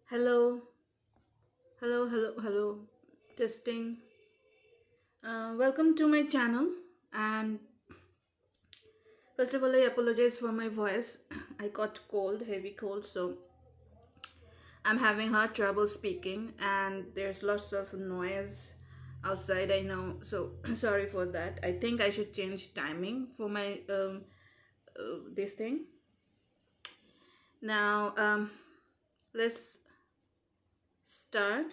Hello, hello. Testing. Welcome to my channel. And first of all, I apologize for my voice. I got cold, heavy cold, so I'm having hard trouble speaking, and there's lots of noise outside. I know, so sorry for that. I think I should change timing for my this thing. Now, let's start.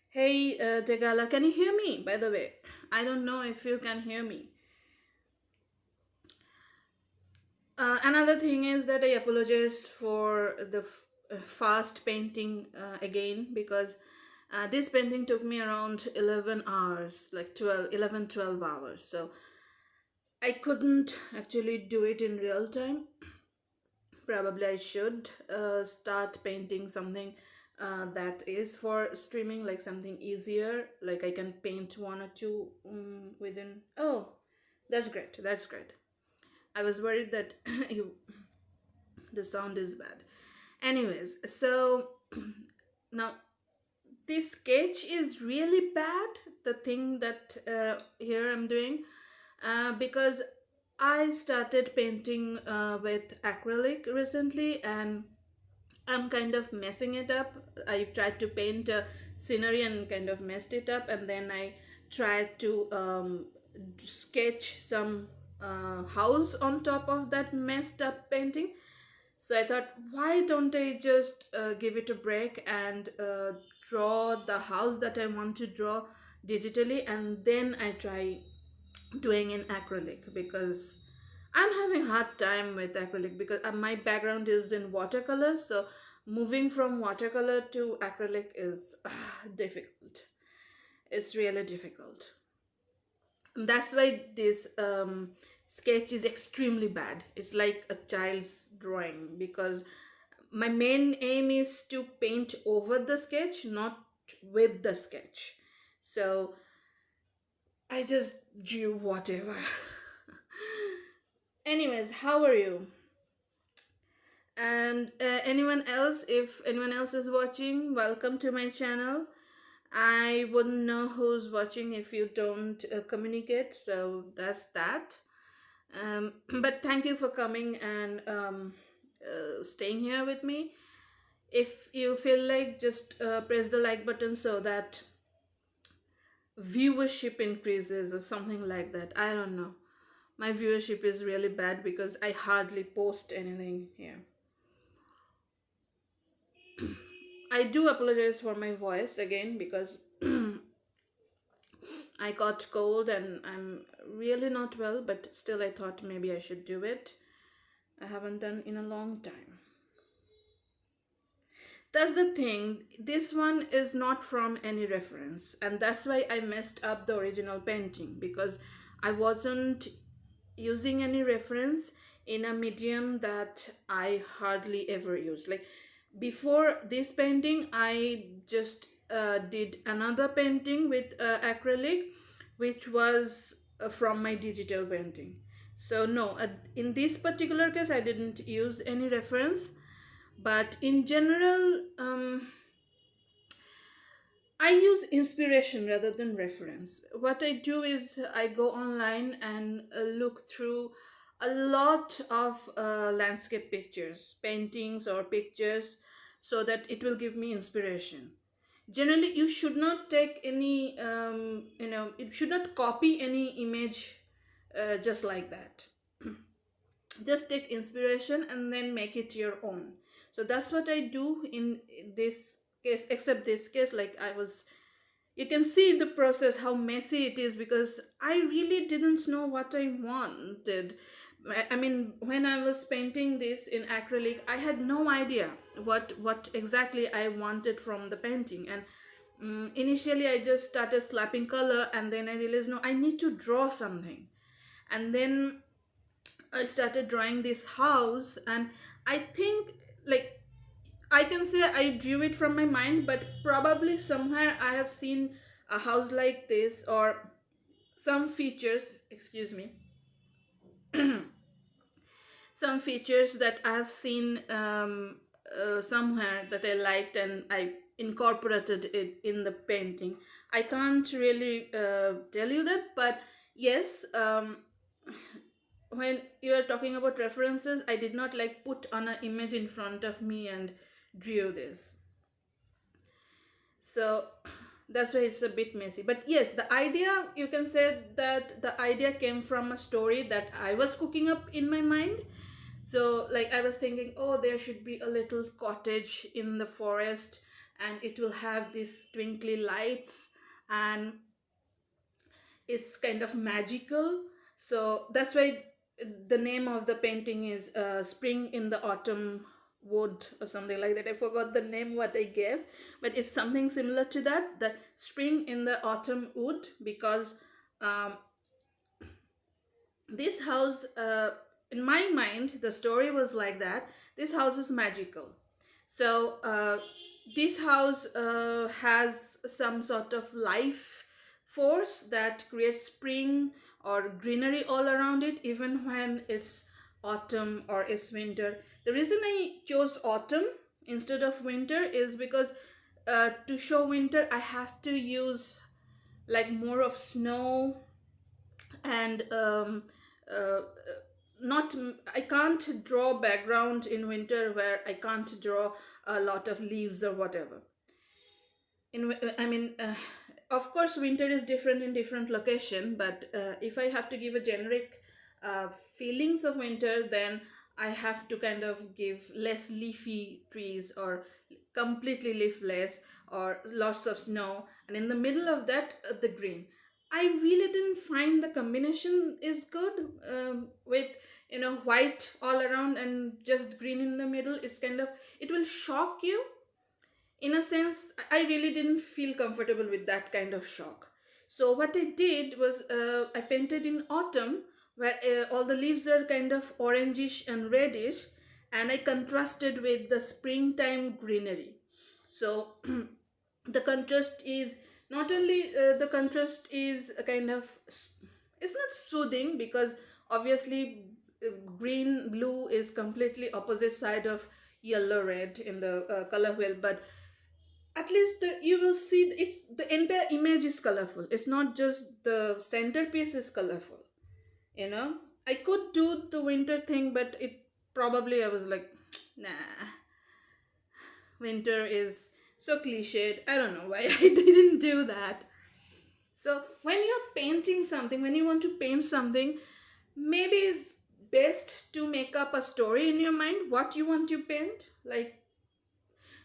Hey, Tegala, can you hear me? By the way, I don't know if you can hear me. Another thing is that I apologize for the fast painting again because this painting took me around 11 hours, like 12 hours. So I couldn't actually do it in real time. Probably I should start painting something that is for streaming, like something easier, like I can paint one or two within. Oh, that's great. That's great. I was worried that you the sound is bad. Anyways, so now this sketch is really bad, the thing that here I'm doing, because I started painting with acrylic recently, and I'm kind of messing it up. I tried to paint a scenery and kind of messed it up, and then I tried to sketch some house on top of that messed up painting. So I thought, why don't I just give it a break and draw the house that I want to draw digitally, and then I try doing in acrylic, because I'm having hard time with acrylic because my background is in watercolor. So moving from watercolor to acrylic is difficult. It's really difficult. That's why this sketch is extremely bad. It's like a child's drawing, because my main aim is to paint over the sketch, not with the sketch. So I just drew whatever. Anyways, how are you? And anyone else, if anyone else is watching, welcome to my channel. I wouldn't know who's watching if you don't communicate, so that's that. But thank you for coming and staying here with me. If you feel like, just press the like button so that viewership increases or something like that. I don't know. My viewership is really bad because I hardly post anything here. I do apologize for my voice again, because I got cold and I'm really not well, but still I thought maybe I should do it. I haven't done in a long time. That's the thing. This one is not from any reference, and that's why I messed up the original painting, because I wasn't using any reference in a medium that I hardly ever use. Like before this painting, I just did another painting with acrylic, which was from my digital painting. So no, in this particular case, I didn't use any reference, but in general, I use inspiration rather than reference. What I do is I go online and look through a lot of landscape pictures, paintings, or pictures, so that it will give me inspiration. Generally, you should not take any, it should not copy any image just like that. Just take inspiration and then make it your own. So that's what I do in this case, except this case, like I was, you can see in the process how messy it is, because I really didn't know what I wanted. I mean, when I was painting this in acrylic, I had no idea what exactly I wanted from the painting. And initially I just started slapping color, and then I realized, no, I need to draw something. And then I started drawing this house, and I think, like, I can say I drew it from my mind, but probably somewhere I have seen a house like this, or some features, excuse me, some features that I have seen somewhere that I liked and I incorporated it in the painting. I can't really tell you that, but yes, when you are talking about references, I did not like put on an image in front of me and drew this. So that's why it's a bit messy. But yes, the idea, you can say that the idea came from a story that I was cooking up in my mind. So like I was thinking, oh, there should be a little cottage in the forest and it will have these twinkly lights and it's kind of magical. So that's why the name of the painting is Spring in the Autumn Wood or something like that. I forgot the name what I gave, but it's something similar to that, the Spring in the Autumn Wood, because um, this house, in my mind, the story was like that. This house is magical. So this house has some sort of life force that creates spring or greenery all around it, even when it's autumn or it's winter. The reason I chose autumn instead of winter is because to show winter, I have to use like more of snow and uh, not I can't draw background in winter where I can't draw a lot of leaves or whatever. I mean, of course, winter is different in different location, but if I have to give a generic feelings of winter, then I have to kind of give less leafy trees or completely leafless or lots of snow, and in the middle of that, the green. I really didn't find the combination is good with white all around and just green in the middle. It's kind of, it will shock you in a sense. I really didn't feel comfortable with that kind of shock. So what I did was I painted in autumn where all the leaves are kind of orangish and reddish, and I contrasted with the springtime greenery. So the contrast is not only the contrast is a kind of, it's not soothing because obviously green blue is completely opposite side of yellow red in the color wheel, but at least you will see it's the entire image is colorful. It's not just the centerpiece is colorful. you know I could do the winter thing, but it probably I was like, nah, winter is so cliched. I don't know why I didn't do that. So when you're painting something, when you want to paint something, maybe it's best to make up a story in your mind what you want to paint. Like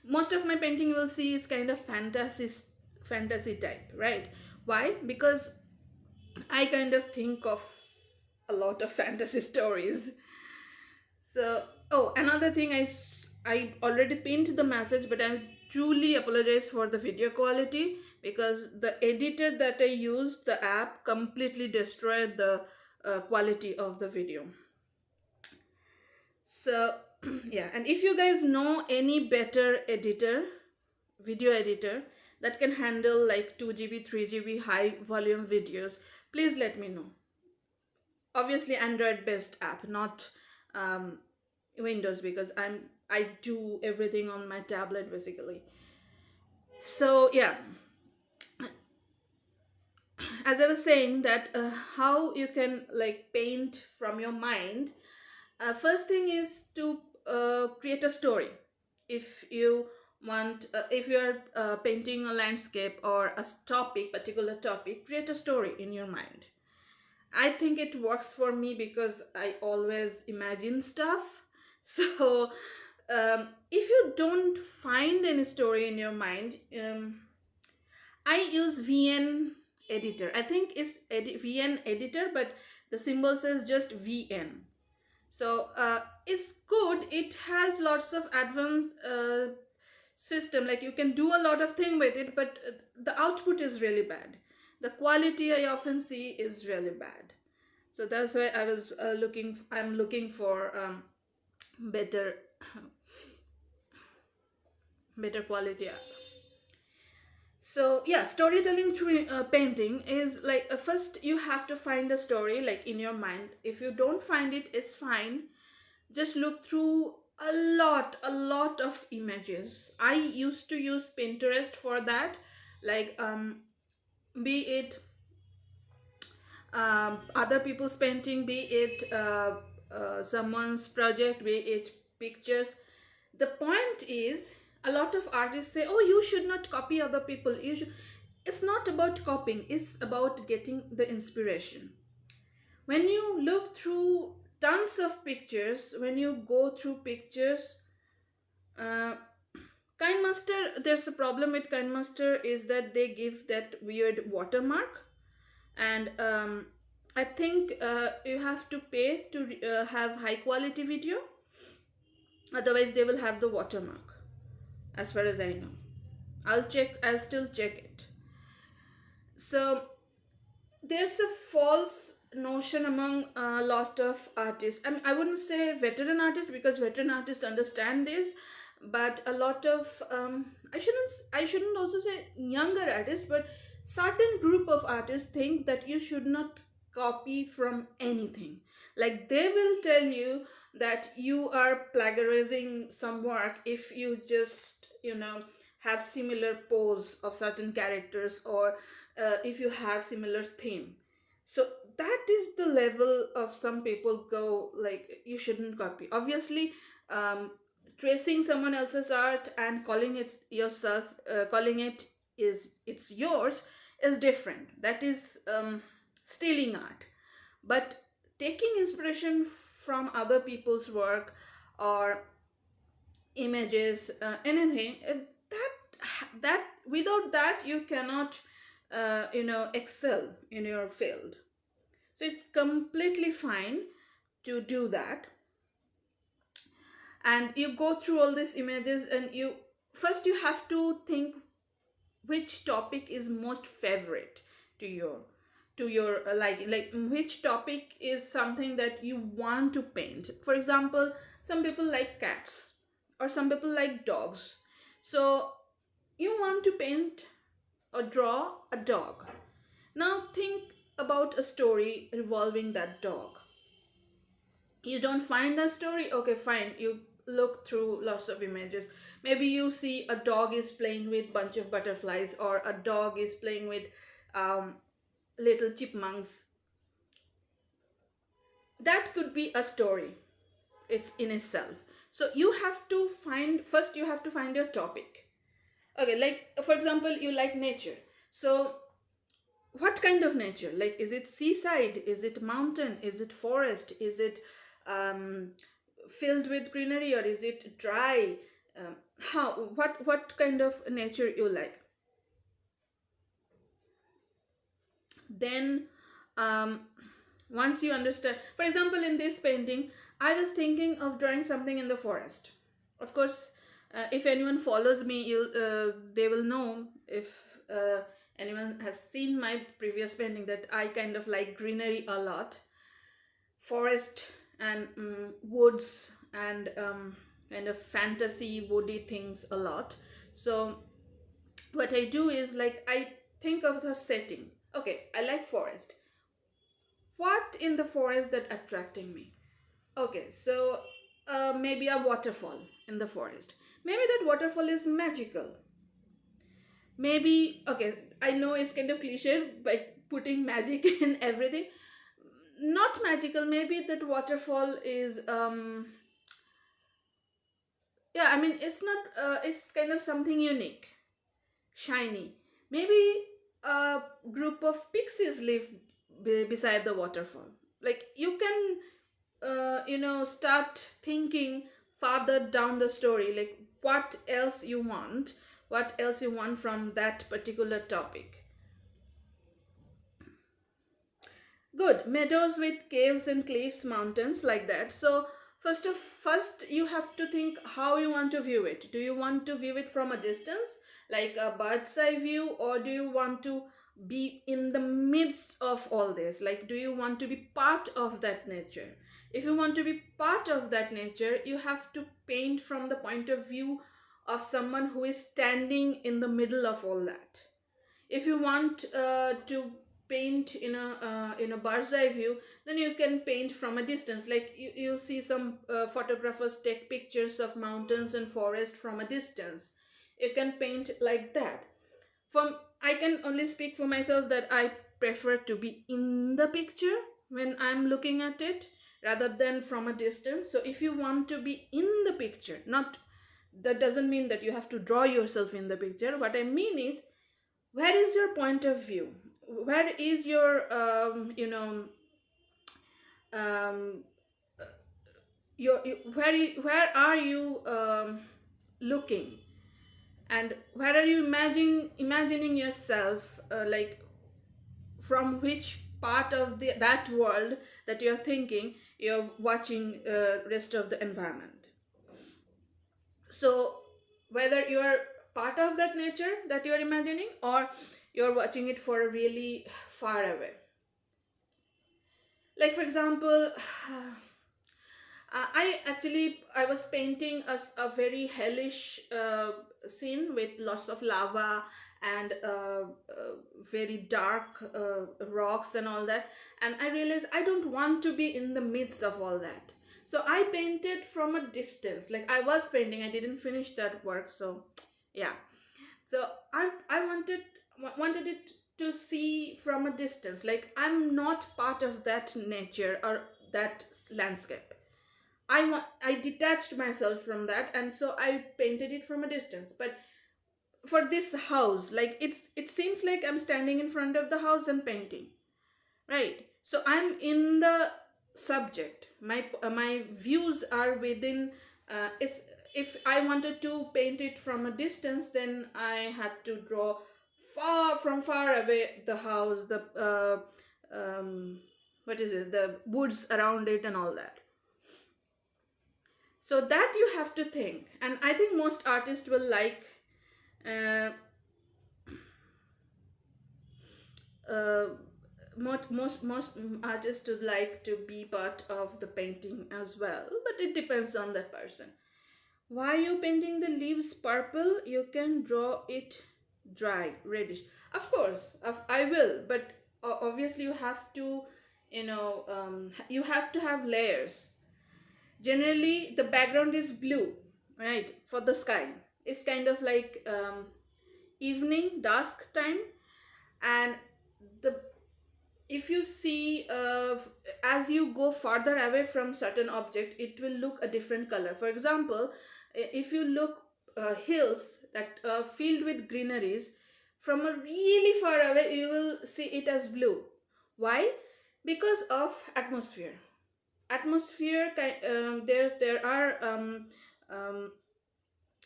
most of my painting you will see is kind of fantasy type, right? Why? Because I kind of think of a lot of fantasy stories. So, oh, another thing, I already pinned the message, but I truly apologize for the video quality because the editor that I used, the app, completely destroyed the quality of the video. So, yeah, and if you guys know any better editor, video editor that can handle like 2 GB, 3 GB high volume videos, please let me know. Obviously, Android based app, not Windows, because I do everything on my tablet basically. So yeah, as I was saying that how you can like paint from your mind. First thing is to create a story. If you want, if you are painting a landscape or a topic, particular topic, create a story in your mind. I think it works for me because I always imagine stuff. So if you don't find any story in your mind, I use VN editor. I think it's VN editor, but the symbol says just VN. So it's good. It has lots of advanced system. Like you can do a lot of thing with it, but the output is really bad. The quality I often see is really bad. So that's why I was I'm looking for better better quality app. So yeah, storytelling through painting is like first you have to find a story like in your mind. If you don't find it, it's fine. Just look through A lot of images. I used to use Pinterest for that, like be it other people's painting, be it someone's project, be it pictures. The point is, a lot of artists say, "Oh, you should not copy other people. You should." It's not about copying. It's about getting the inspiration. When you look through tons of pictures, when you go through pictures, uh, Kindmaster, there's a problem with Kindmaster is that they give that weird watermark, and I think you have to pay to have high quality video, otherwise they will have the watermark, as far as I know. I'll still check it. So there's a false notion among a lot of artists. I mean, I wouldn't say veteran artists, because veteran artists understand this, but a lot of I shouldn't also say younger artists, but certain group of artists think that you should not copy from anything. Like, they will tell you that you are plagiarizing some work if you just, have similar pose of certain characters, or if you have similar theme. So that is the level of some people go, like, you shouldn't copy. Obviously, um, tracing someone else's art and calling it yourself, calling it is it's yours, is different. That is stealing art. But taking inspiration from other people's work, or images, anything, that without that you cannot excel in your field. So it's completely fine to do that. And you go through all these images, and you have to think which topic is most favorite to your like which topic is something that you want to paint. For example, some people like cats, or some people like dogs. So you want to paint or draw a dog. Now think about a story revolving that dog. You don't find a story, okay, fine, you look through lots of images. Maybe you see a dog is playing with bunch of butterflies, or a dog is playing with um, little chipmunks. That could be a story, it's in itself. So you have to find your topic. Okay, like for example, you like nature. So what kind of nature? Like, is it seaside, is it mountain, is it forest, is it um, filled with greenery, or is it dry? How what kind of nature you like? Then um, once you understand, for example, in this painting, I was thinking of drawing something in the forest. Of course, if anyone follows me, they will know, if anyone has seen my previous painting, that I kind of like greenery a lot, forest and woods, and kind of fantasy woody things a lot. So what I do is, like, I think of the setting. Okay, I like forest. What in the forest that attracting me? Okay, so maybe a waterfall in the forest. Maybe that waterfall is magical. Maybe, okay, I know it's kind of cliche by putting magic in everything. Not magical. Maybe that waterfall is yeah, I mean, it's not it's kind of something unique, shiny. Maybe a group of pixies live beside the waterfall. Like, you can start thinking farther down the story, like what else you want from that particular topic. Good. Meadows with caves and cliffs, mountains, like that. So first you have to think how you want to view it. Do you want to view it from a distance, like a bird's eye view, or do you want to be in the midst of all this? Like, do you want to be part of that nature? If you want to be part of that nature, you have to paint from the point of view of someone who is standing in the middle of all that. If you want to paint in a bird's eye view, then you can paint from a distance. Like you'll see some photographers take pictures of mountains and forest from a distance. You can paint like that. From I can only speak for myself that I prefer to be in the picture when I'm looking at it rather than from a distance. So if you want to be in the picture, not that doesn't mean that you have to draw yourself in the picture. What I mean is, where is your point of view? Where is your um, where are you looking, and where are you imagining yourself, like from which part of that world that you're thinking you're watching rest of the environment. So whether you are part of that nature that you're imagining, or you're watching it for really far away. Like for example, I was painting a very hellish scene with lots of lava and very dark rocks and all that, and I realized I don't want to be in the midst of all that. So I painted from a distance. Like I was painting, I didn't finish that work. So yeah, so I wanted it to see from a distance. Like I'm not part of that nature or that landscape. I detached myself from that, and so I painted it from a distance. But for this house, like it seems like I'm standing in front of the house and painting, right? So I'm in the subject. My views are within. It's If I wanted to paint it from a distance, then I had to draw far away the house, the what is it, the woods around it, and all that. So that you have to think, and I think most artists will like uh, uh, most artists would like to be part of the painting as well, but it depends on that person. Why are you painting the leaves purple? You can draw it dry reddish. Of course, I will, but obviously you have to, you have to have layers. Generally the background is blue, right? For the sky, it's kind of like evening dusk time, and the if you see as you go farther away from certain object, it will look a different color. For example, if you look hills that filled with greeneries, from a really far away you will see it as blue. Why? Because of atmosphere. There are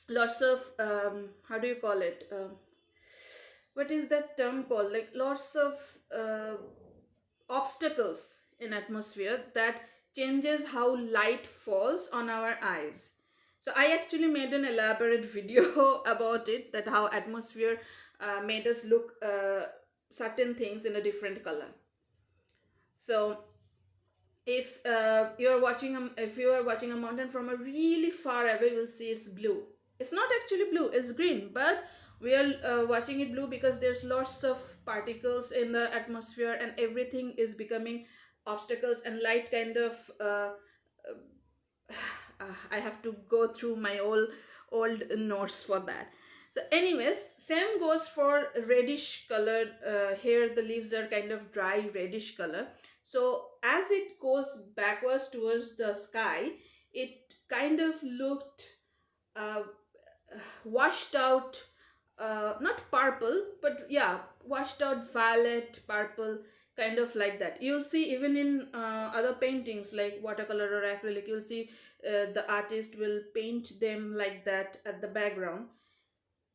lots of how do you call it, what is that term called, like lots of obstacles in atmosphere that changes how light falls on our eyes. So I actually made an elaborate video about it, that how atmosphere made us look certain things in a different color. So if you are watching a mountain from a really far away, you'll see it's blue. It's not actually blue, it's green, but we are watching it blue because there's lots of particles in the atmosphere, and everything is becoming obstacles, and light kind of I have to go through my old notes for that. So anyways, same goes for reddish colored. Here the leaves are kind of dry reddish color. So as it goes backwards towards the sky, it kind of looked uh, washed out, not purple, but yeah, washed out violet purple, kind of like that. You'll see even in other paintings like watercolor or acrylic, you'll see the artist will paint them like that at the background.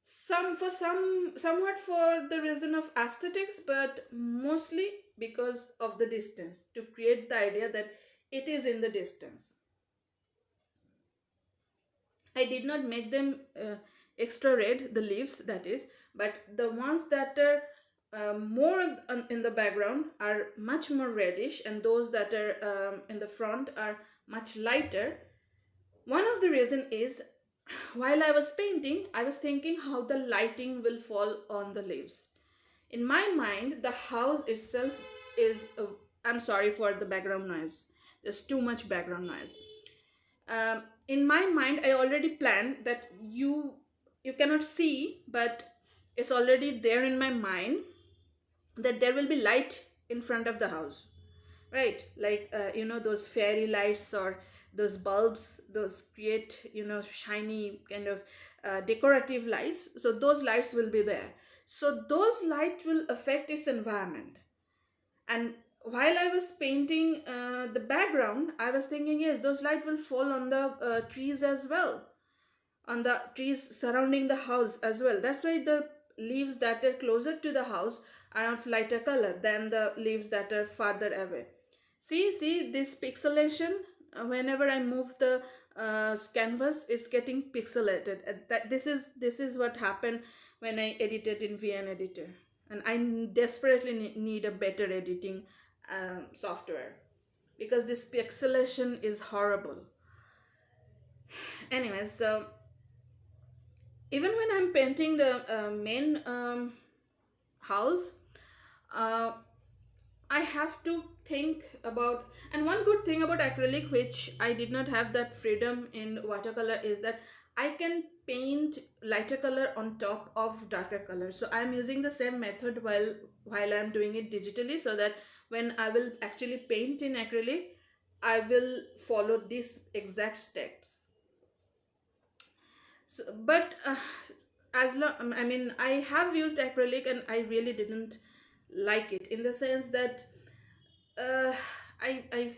Somewhat for the reason of aesthetics, but mostly because of the distance, to create the idea that it is in the distance. I did not make them extra red, the leaves that is, but the ones that are more in the background are much more reddish, and those that are in the front are much lighter. One of the reason is, while I was painting, I was thinking how the lighting will fall on the leaves. In my mind, the house itself is. I'm sorry for the background noise. There's too much background noise. In my mind, I already planned that you cannot see, but it's already there in my mind that there will be light in front of the house, right? Like those fairy lights or those bulbs, those create shiny kind of decorative lights. So those lights will be there. So those light will affect its environment. And while I was painting the background, I was thinking, yes, those light will fall on the trees as well, on the trees surrounding the house as well. That's why the leaves that are closer to the house are of lighter color than the leaves that are farther away. See this pixelation. Whenever I move the canvas, it's getting pixelated. This is what happened when I edited in VN Editor, and I desperately need a better editing software, because this pixelation is horrible. Anyways, so even when I'm painting the main house, uh, I have to think about. And one good thing about acrylic, which I did not have that freedom in watercolor, is that I can paint lighter color on top of darker color. So I'm using the same method while I'm doing it digitally, so that when I will actually paint in acrylic, I will follow these exact steps. So, but as long, I mean, I have used acrylic and I really didn't like it, in the sense that uh, I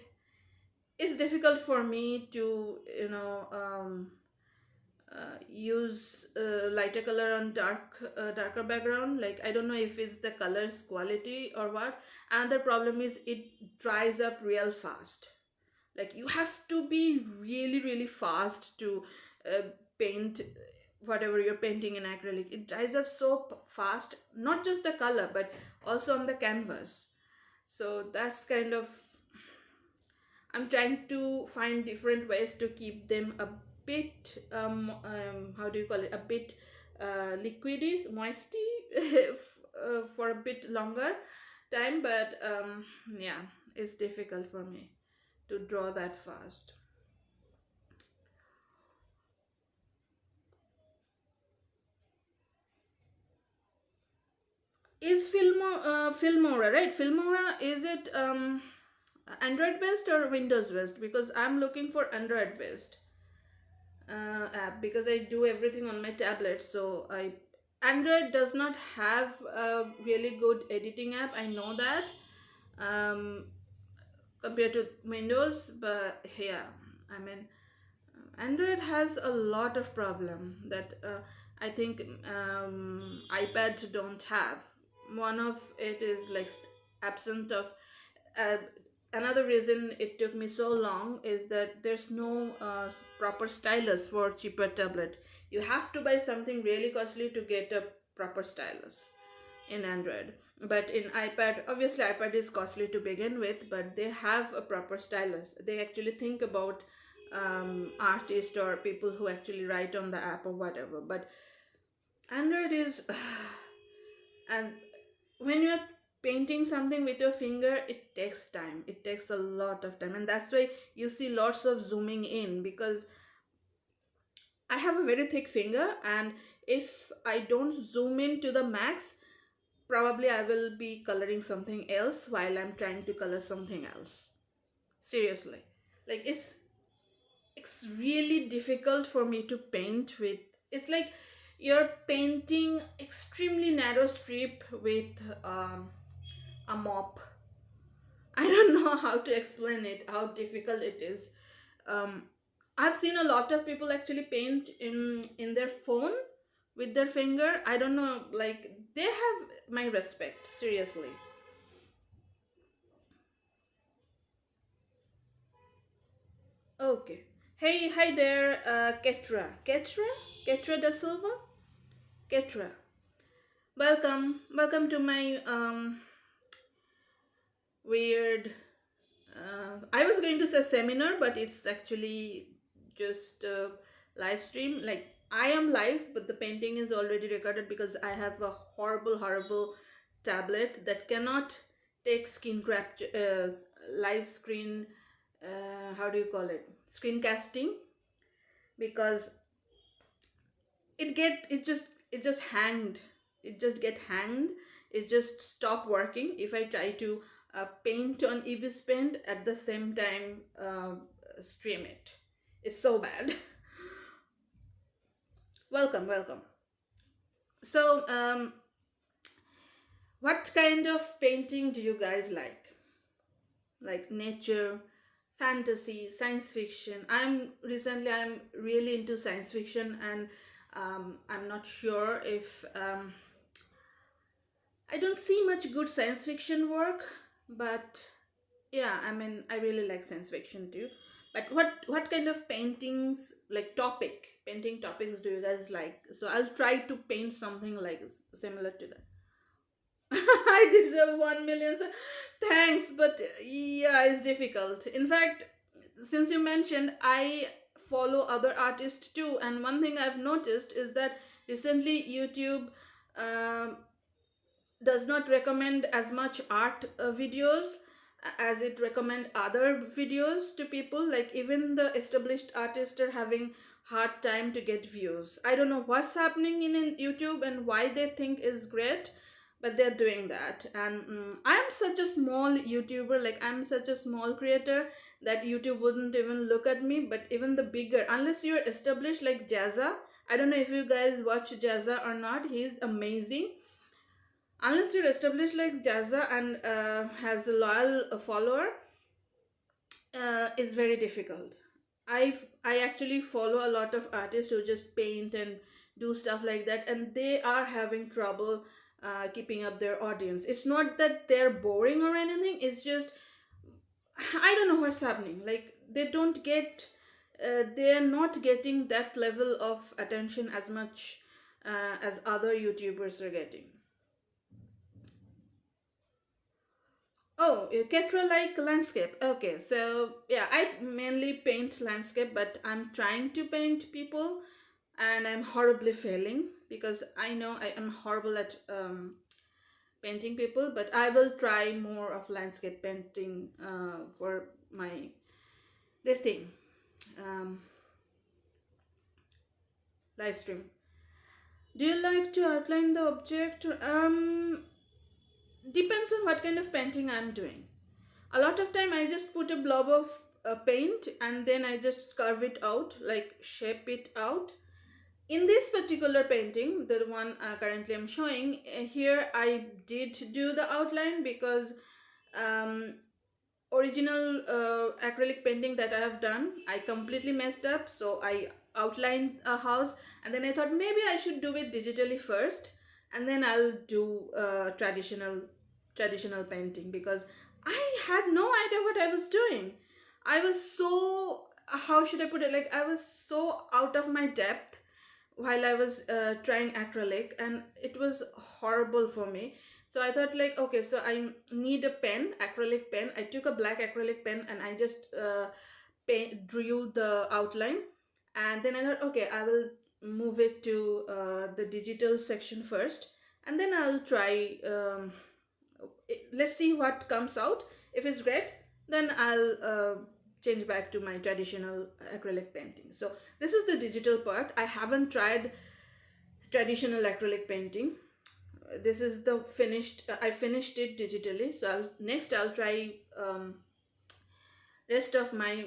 it's difficult for me to use lighter color on darker background. Like, I don't know if it's the color's quality or what. Another problem is it dries up real fast. Like, you have to be really really fast to paint whatever you're painting in acrylic. It dries up so fast, not just the color but also on the canvas. So that's kind of, I'm trying to find different ways to keep them a bit how do you call it, a bit liquidy, moisty for a bit longer time. But yeah, it's difficult for me to draw that fast. Is Filmora, right? Filmora, is it Android based or Windows based? Because I'm looking for Android based app, because I do everything on my tablet. So I Android does not have a really good editing app. I know that, um, compared to Windows, but yeah, I mean, Android has a lot of problem that I think iPad don't have. One of it is like absent of. Uh, Another reason it took me so long is that there's no proper stylus for cheaper tablet. You have to buy something really costly to get a proper stylus in Android. But in iPad, obviously iPad is costly to begin with, but they have a proper stylus. They actually think about artists or people who actually write on the app or whatever. But Android is, and when you're painting something with your finger, it takes time. It takes a lot of time, and that's why you see lots of zooming in, because I have a very thick finger, and if I don't zoom in to the max, probably I will be coloring something else while I'm trying to color something else. Seriously. Like, it's really difficult for me to paint with. It's like you're painting extremely narrow strip with a mop. I don't know how to explain it, how difficult it is. um, I've seen a lot of people actually paint in their phone with their finger. I don't know, like, they have my respect, seriously. Okay. Hey, hi there, Ketra da Silva. Ketra, welcome to my weird. I was going to say seminar, but it's actually just a live stream. Like, I am live, but the painting is already recorded because I have a horrible tablet that cannot take screen capture, live screen, how do you call it, screencasting, because it just hanged, it just get hanged, it just stop working if I try to paint on Ibispaint at the same time stream it. It's so bad. Welcome, welcome. So what kind of painting do you guys like nature, fantasy, science fiction? I'm really into science fiction, and I'm not sure if I don't see much good science fiction work, but yeah, I mean, I really like science fiction too. But what kind of paintings, like painting topics do you guys like? So I'll try to paint something like similar to that. I deserve 1 million. Thanks, but yeah, it's difficult. In fact, since you mentioned, I follow other artists too, and one thing I've noticed is that recently YouTube um, does not recommend as much art videos as it recommend other videos to people. Like even the established artists are having hard time to get views. I don't know what's happening in YouTube and why they think is great, but they're doing that. And I'm such a small YouTuber, like I'm such a small creator that YouTube wouldn't even look at me. But even the bigger, unless you're established like Jazza, I don't know if you guys watch Jazza or not, he's amazing. Unless you're established like Jazza and has a loyal follower, is very difficult. I actually follow a lot of artists who just paint and do stuff like that, and they are having trouble keeping up their audience. It's not that they're boring or anything. It's just I don't know what's happening. Like they don't get, they're not getting that level of attention as much as other YouTubers are getting. Oh, Ketra like landscape. Okay, so yeah, I mainly paint landscape, but I'm trying to paint people, and I'm horribly failing because I know I am horrible at painting people. But I will try more of landscape painting for my this thing um, live stream. Do you like to outline the object? Depends on what kind of painting I'm doing. A lot of time I just put a blob of paint and then I just carve it out, like shape it out. In this particular painting, the one currently I'm showing here, I did do the outline because um, original acrylic painting that I have done, I completely messed up. So I outlined a house, and then I thought maybe I should do it digitally first, and then I'll do traditional painting, because I had no idea what I was doing. I was so, how should I put it, like I was so out of my depth while I was trying acrylic, and it was horrible for me. So I thought like, okay, so I need a pen, acrylic pen. I took a black acrylic pen and I just drew the outline, and then I thought, okay, I will move it to the digital section first, and then I'll try. Let's see what comes out. If it's great, then I'll change back to my traditional acrylic painting. So this is the digital part. I haven't tried traditional acrylic painting. This is the finished, I finished it digitally. So I'll try rest of my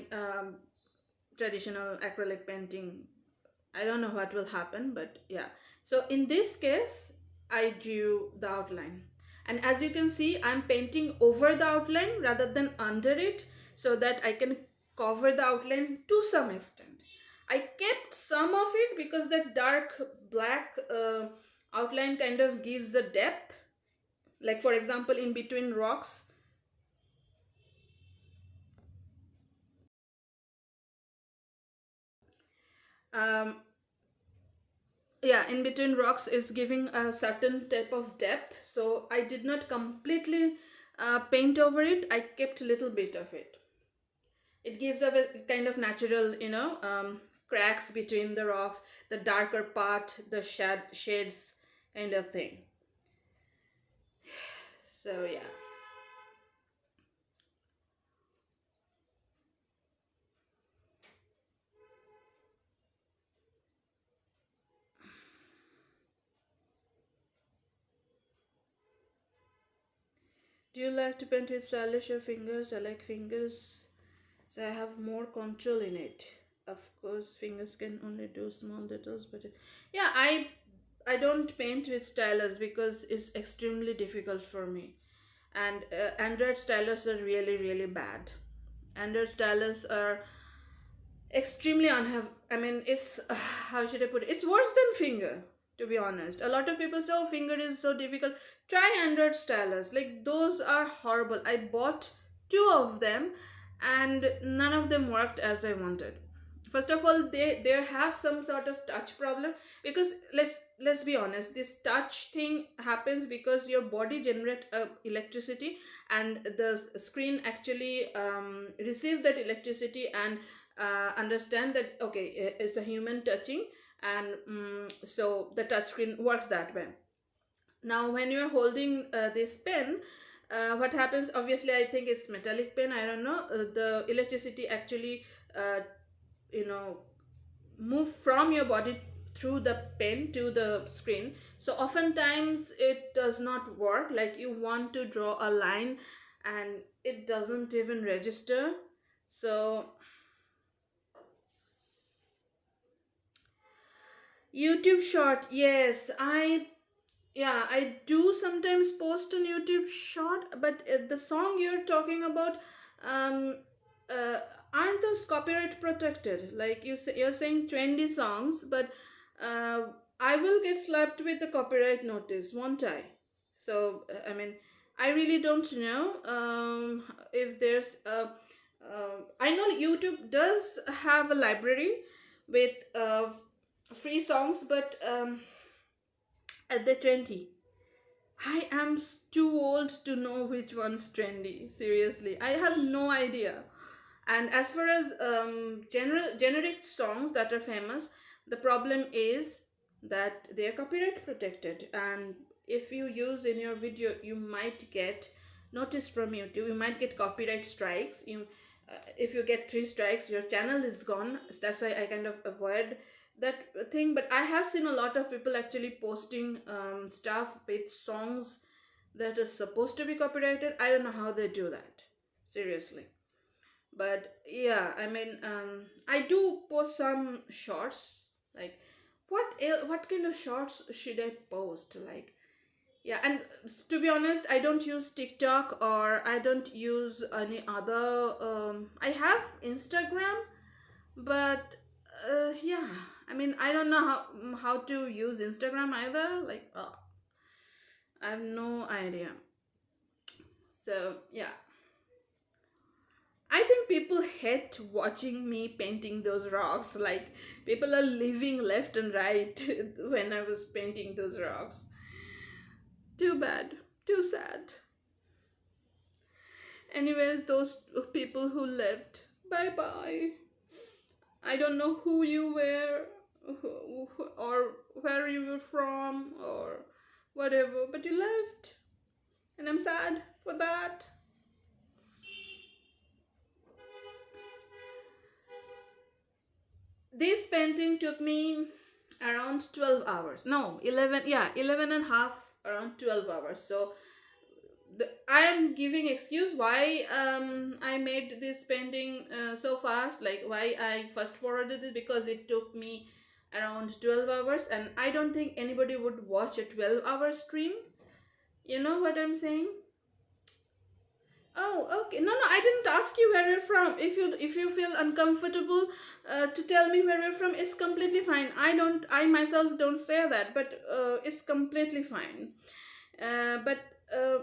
traditional acrylic painting. I don't know what will happen, but yeah. So in this case, I drew the outline. And as you can see, I'm painting over the outline rather than under it, so that I can cover the outline to some extent. I kept some of it because that dark black outline kind of gives a depth. Like for example, in between rocks, um, yeah, in between rocks is giving a certain type of depth. So I did not completely paint over it. I kept a little bit of it. It gives a kind of natural, cracks between the rocks, the darker part, the shades kind of thing. So yeah. Do you like to paint with stylish or fingers? I like fingers, so I have more control in it. Of course, fingers can only do small details, but yeah, I don't paint with stylus because it's extremely difficult for me. And Android stylus are really bad. Android stylus are extremely unhav. I mean, it's how should I put it? It's worse than finger, to be honest. A lot of people say, "Oh, finger is so difficult." Try Android stylus. Like those are horrible. I bought two of them, and none of them worked as I wanted. First of all, they have some sort of touch problem, because let's be honest, this touch thing happens because your body generate electricity, and the screen actually receive that electricity and understand that okay, it's a human touching, and so the touch screen works that way. Now when you're holding this pen, what happens, obviously I think it's metallic pen, I don't know, the electricity actually uh, you know move from your body through the pen to the screen. So oftentimes it does not work, like you want to draw a line and it doesn't even register. So YouTube short, yes, yeah, I do sometimes post on YouTube short, but the song you're talking about, um, uh, aren't those copyright protected? Like you're saying trendy songs, but uh, I will get slapped with the copyright notice, won't I? So I mean, I really don't know if there's a. I know YouTube does have a library with free songs, but at the trendy. I am too old to know which one's trendy. Seriously, I have no idea. And as far as general generic songs that are famous, the problem is that they are copyright protected, and if you use in your video, you might get notice from YouTube. You might get copyright strikes. If you get three strikes, your channel is gone. That's why I kind of avoid that thing. But I have seen a lot of people actually posting stuff with songs that is supposed to be copyrighted. I don't know how they do that. Seriously. But yeah, I mean, I do post some shorts. Like, what kind of shorts should I post? Like, yeah, and to be honest, I don't use TikTok, or I don't use any other. I have Instagram, but yeah, I mean, I don't know how to use Instagram either. Like, I have no idea. So yeah, I think people hate watching me painting those rocks. Like, people are leaving left and right when I was painting those rocks. Too bad. Too sad. Anyways, those people who left, bye bye. I don't know who you were, or where you were from, or whatever, but you left. And I'm sad for that. This painting took me around 12 hours. No, 11, yeah, 11 and a half, around 12 hours. So I am giving excuse why I made this painting so fast, like why I first forwarded it, because it took me around 12 hours, and I don't think anybody would watch a 12-hour stream. You know what I'm saying? Oh, okay. No, I didn't ask you where you're from. If you feel uncomfortable to tell me where you're from, it's completely fine. I myself don't say that, but it's completely fine. But uh,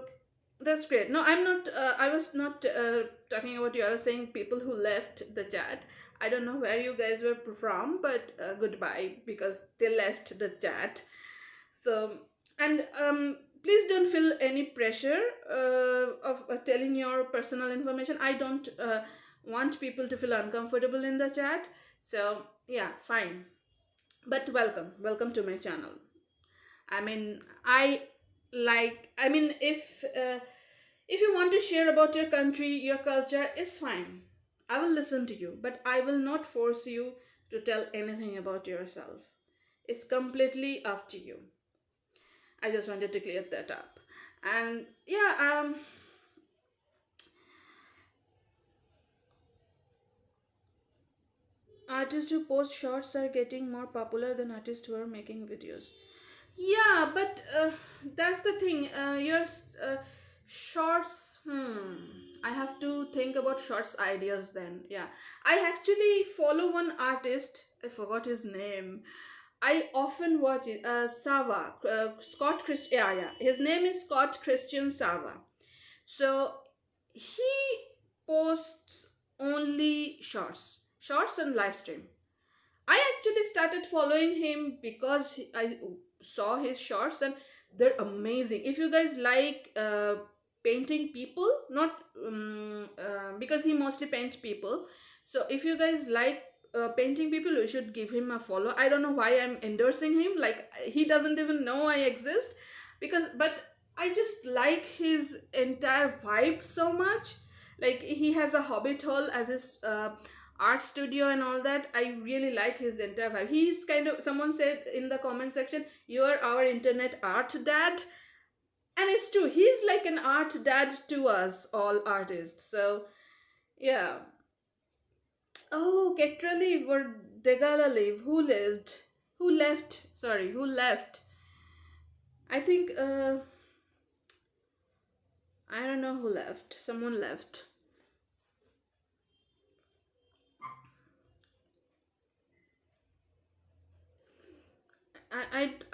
that's great. No, I'm not. I was not talking about you. I was saying people who left the chat. I don't know where you guys were from, but goodbye, because they left the chat. So, and please don't feel any pressure of telling your personal information. I don't want people to feel uncomfortable in the chat. So yeah, fine. But welcome to my channel. I mean, I Like, I mean, if you want to share about your country, your culture, it's fine. I will listen to you, but I will not force you to tell anything about yourself. It's completely up to you. I just wanted to clear that up. And yeah, artists who post shorts are getting more popular than artists who are making videos. Yeah, but that's the thing. Your shorts. I have to think about shorts ideas then. Yeah, I actually follow one artist. I forgot his name. I often watch it. Sava, Scott Christ. Yeah, yeah. His name is Scott Christian Sava. So he posts only shorts and live stream. I actually started following him because I saw his shorts and they're amazing. If you guys like painting people, not because he mostly paints people. So if you guys like painting people, you should give him a follow. I don't know why I'm endorsing him. Like he doesn't even know I exist, but I just like his entire vibe so much. Like he has a hobbit hole as his art studio and all that. I really like his entire vibe. He's kind of, someone said in the comment section, you are our internet art dad. And it's true, he's like an art dad to us all artists. So yeah. Oh, Ketrali were Degala live. Who lived? Who left? Sorry, who left? I think I don't know who left. Someone left.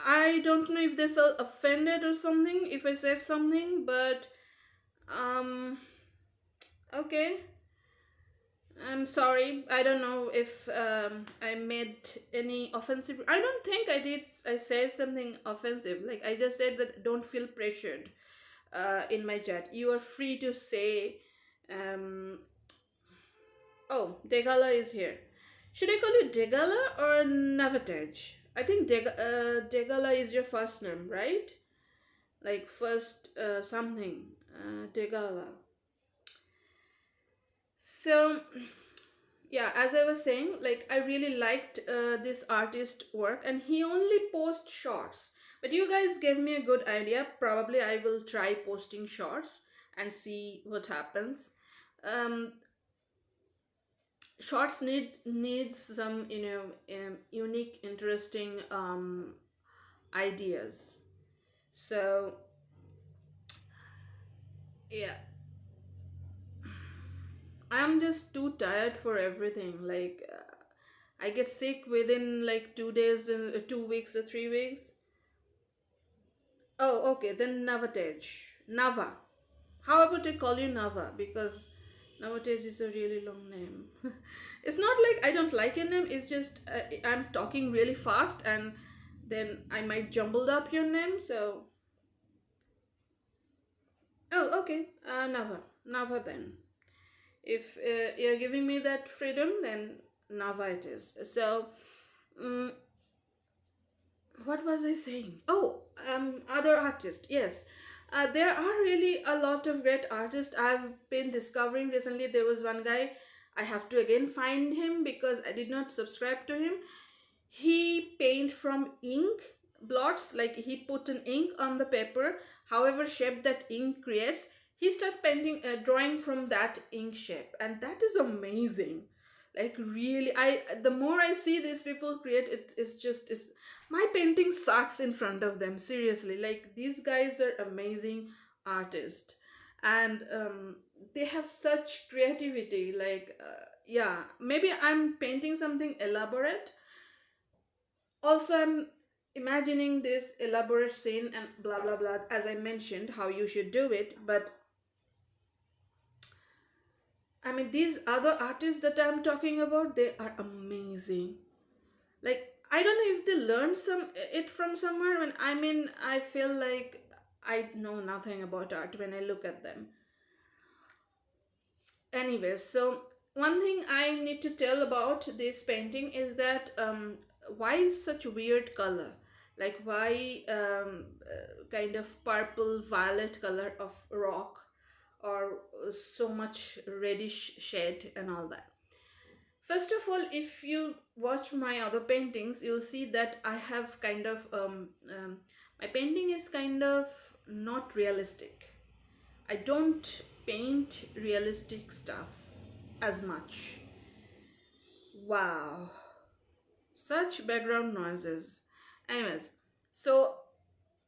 I don't know if they felt offended or something if I said something, but um okay. I'm sorry. I don't know if I made any offensive. I don't think I did. I said something offensive. Like I just said that don't feel pressured in my chat. You are free to say. Um, oh, Degala is here. Should I call you Degala or Navatej? I think Degala is your first name, right? Like first something. Degala. So yeah, as I was saying, like I really liked this artist work and he only posts shorts, but you guys gave me a good idea. Probably I will try posting shorts and see what happens. um, Shorts needs some, unique interesting ideas. So yeah, I'm just too tired for everything. Like I get sick within like 2 days, 2 weeks or 3 weeks. Oh, okay, then Navatej. Nava. How about I call you Nava? Because Navatej is a really long name. It's not like I don't like your name, it's just I'm talking really fast and then I might jumbled up your name, so. Oh, okay, Nava. Nava then. If you're giving me that freedom, then Nava it is. So, um, what was I saying? Oh, other artists. Yes, there are really a lot of great artists I've been discovering recently. There was one guy. I have to again find him because I did not subscribe to him. He paint from ink blots, like he put an ink on the paper, however shape that ink creates. He start painting, drawing from that ink shape, and that is amazing. Like really, I the more I see these people create, it's just is my painting sucks in front of them. Seriously, like these guys are amazing artists, and they have such creativity. Like yeah, maybe I'm painting something elaborate. Also, I'm imagining this elaborate scene and blah blah blah, as I mentioned how you should do it. But I mean, these other artists that I'm talking about, they are amazing. Like I don't know if they learned some it from somewhere. When I mean, I feel like I know nothing about art when I look at them. Anyway, so one thing I need to tell about this painting is that why is such weird color? Like why kind of purple violet color of rock, or so much reddish shade and all that. First of all, if you watch my other paintings, you'll see that I have kind of my painting is kind of not realistic. I don't paint realistic stuff as much. Wow, such background noises. Anyways, so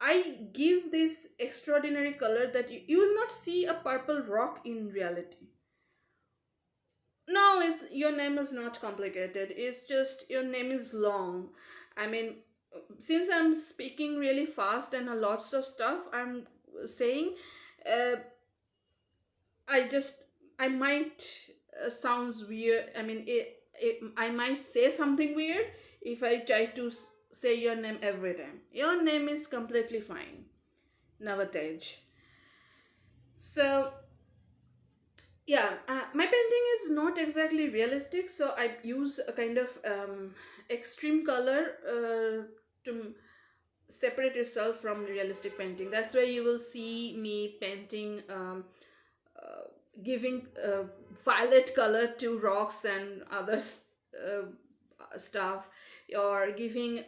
I give this extraordinary color that you will not see a purple rock in reality. No, it's, your name is not complicated. It's just your name is long. I mean, since I'm speaking really fast and a lots of stuff I'm saying, uh, I just I might sounds weird. I mean, I might say something weird if I try to say your name every time. Your name is completely fine, Navataj. So yeah, my painting is not exactly realistic, so I use a kind of extreme color to separate itself from realistic painting. That's why you will see me painting giving violet color to rocks and other stuff, or giving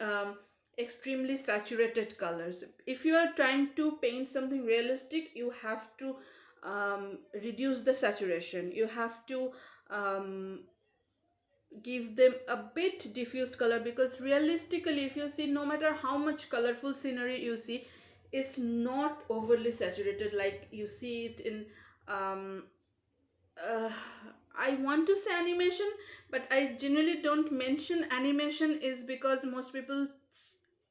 extremely saturated colors. If you are trying to paint something realistic, you have to reduce the saturation. You have to um, give them a bit diffused color, because realistically, if you see, no matter how much colorful scenery you see, it's not overly saturated like you see it in um, uh, I want to say animation, but I generally don't mention animation, is because most people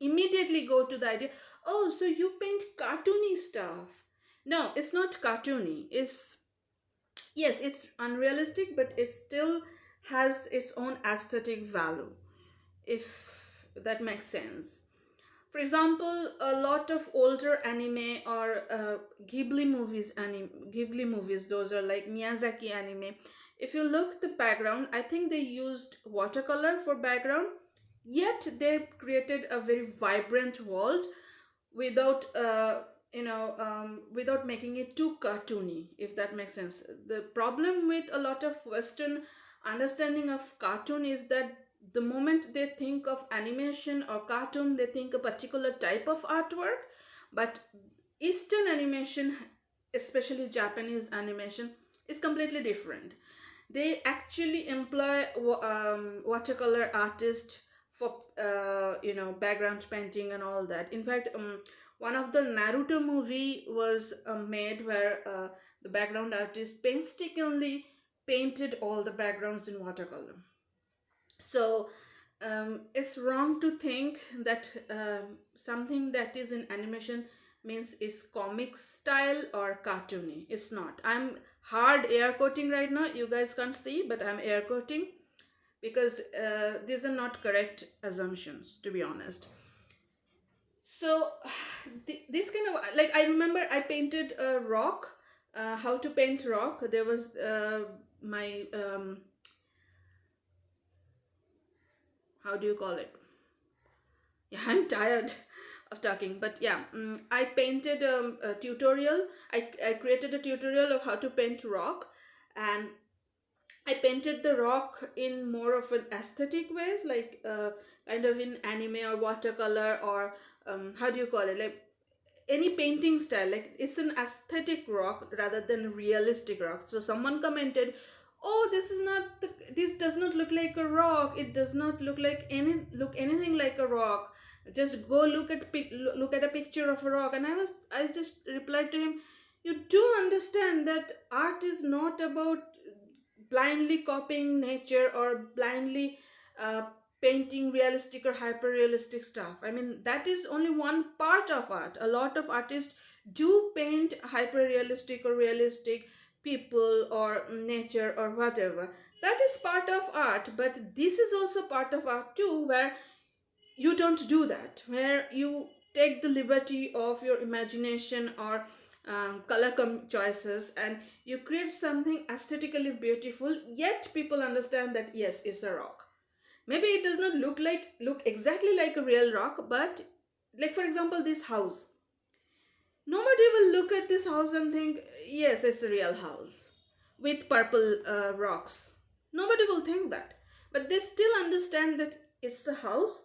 immediately go to the idea, oh, so you paint cartoony stuff. No, it's not cartoony. It's, yes, it's unrealistic, but it still has its own aesthetic value, if that makes sense. For example, a lot of older anime or Ghibli movies, those are like Miyazaki anime. If you look the background, I think they used watercolor for background, yet they created a very vibrant world without without making it too cartoony, if that makes sense. The problem with a lot of Western understanding of cartoon is that the moment they think of animation or cartoon, they think a particular type of artwork. But Eastern animation, especially Japanese animation, is completely different. They actually employ watercolor artists for background painting and all that. In fact, one of the Naruto movie was made where the background artist painstakingly painted all the backgrounds in watercolor. So it's wrong to think that something that is in animation means is comic style or cartoony. It's not. I'm hard air quoting right now. You guys can't see, but I'm air quoting because these are not correct assumptions, to be honest. So this kind of, like, I remember I painted a rock. How to paint rock? There was my how do you call it? Yeah, I'm tired of talking, but yeah, I painted a tutorial. I created a tutorial of how to paint rock, and I painted the rock in more of an aesthetic ways, like kind of in anime or watercolor, or how do you call it? Like any painting style. Like it's an aesthetic rock rather than realistic rock. So someone commented, "Oh, this is not the. This does not look like a rock. It does not look anything like a rock. Just go look at a picture of a rock." And I just replied to him, "You do understand that art is not about blindly copying nature or blindly painting realistic or hyper realistic stuff. I mean, that is only one part of art. A lot of artists do paint hyper realistic or realistic people or nature or whatever. That is part of art, but this is also part of art too, where you don't do that, where you take the liberty of your imagination or color choices, and you create something aesthetically beautiful, yet people understand that yes, it's a rock. Maybe it does not look exactly like a real rock, but like for example, this house. Nobody will look at this house and think, yes, it's a real house with purple rocks. Nobody will think that. But they still understand that it's a house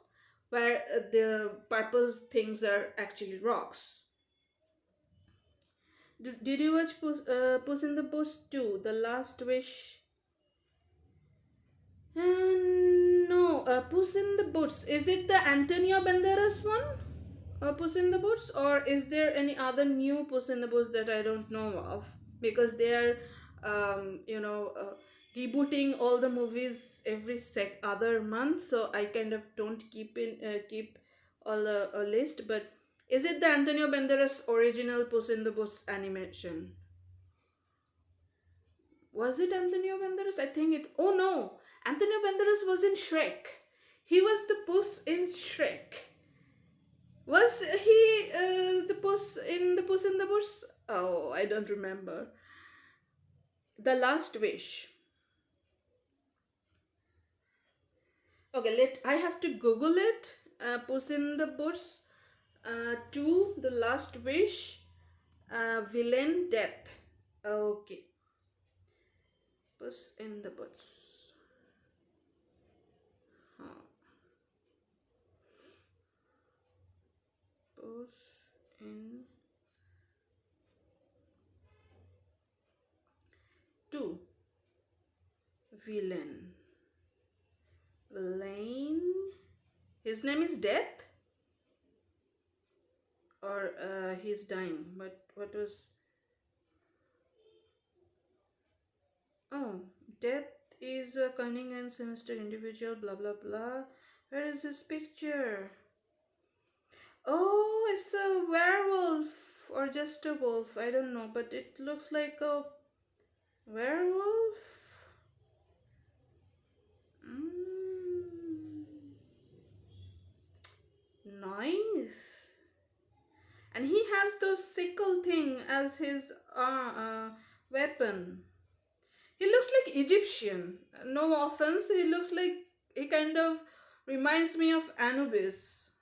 where the purple things are actually rocks. Did you watch Puss in the Boots 2, The Last Wish? No, Puss in the Boots. Is it the Antonio Banderas one? Puss in the Boots, or is there any other new Puss in the Boots that I don't know of? Because they are, rebooting all the movies every other month, so I kind of don't keep all a list. But is it the Antonio Banderas original Puss in the Boots animation? Was it Antonio Banderas? I think it. Oh no, Antonio Banderas was in Shrek. He was the Puss in Shrek. Was he the Puss in the Boots? Oh, I don't remember. The Last Wish. Okay, I have to Google it. Puss in the Boots. 2. The Last Wish. Villain Death. Okay. Puss in the Boots. Huh. Puss in 2. Villain. Villain. His name is Death? Or he's dying. But what was. Oh, Death is a cunning and sinister individual, blah blah blah. Where is his picture? Oh, it's a werewolf or just a wolf. I don't know, but it looks like a werewolf. Nice. And he has those sickle thing as his weapon. He looks like Egyptian. No offense, he looks like he kind of reminds me of Anubis.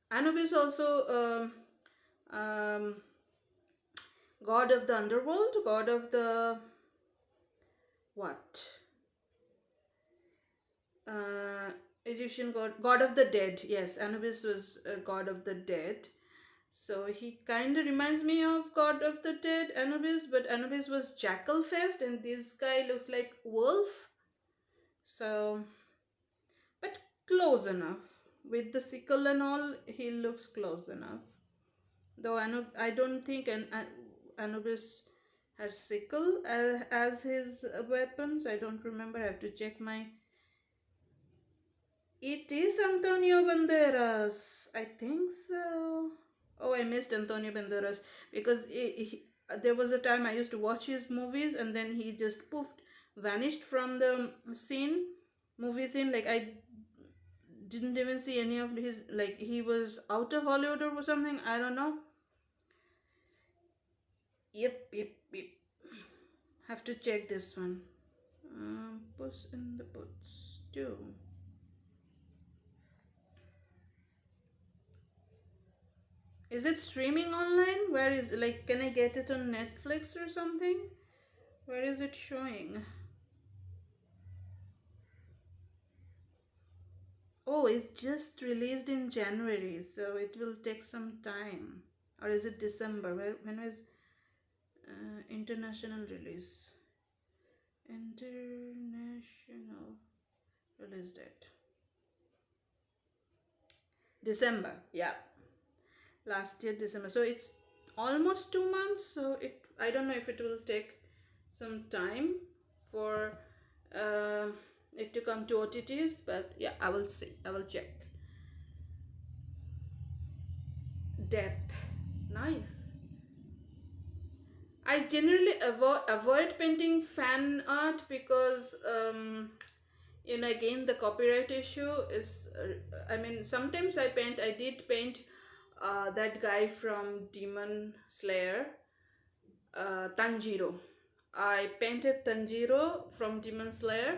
Anubis also god of the underworld, god of the what? Egyptian god of the dead. Yes, Anubis was a god of the dead. So he kind of reminds me of god of the dead, Anubis, but Anubis was jackal faced, and this guy looks like wolf. So, but close enough. With the sickle and all, he looks close enough. Though I don't think Anubis has sickle as his weapons. I don't remember. I have to check my. It is Antonio Banderas. I think so. Oh, I missed Antonio Banderas because there was a time I used to watch his movies and then he just poofed, vanished from the movie scene. Like I didn't even see any of his, like he was out of Hollywood or something. I don't know. Yep. Have to check this one. Puss in the Boots 2. Is it streaming online? Where is, like, can I get it on Netflix or something? Where is it showing? Oh, it's just released in January, so it will take some time. Or is it December? When was international release? International release date. December, yeah. Last year December. So it's almost 2 months. So I don't know if it will take some time for it to come to OTTs, but yeah, I will see. I will check. Death, nice. I generally avoid painting fan art because again the copyright issue is. I mean, sometimes I did paint that guy from Demon Slayer, Tanjiro. I painted Tanjiro from Demon Slayer.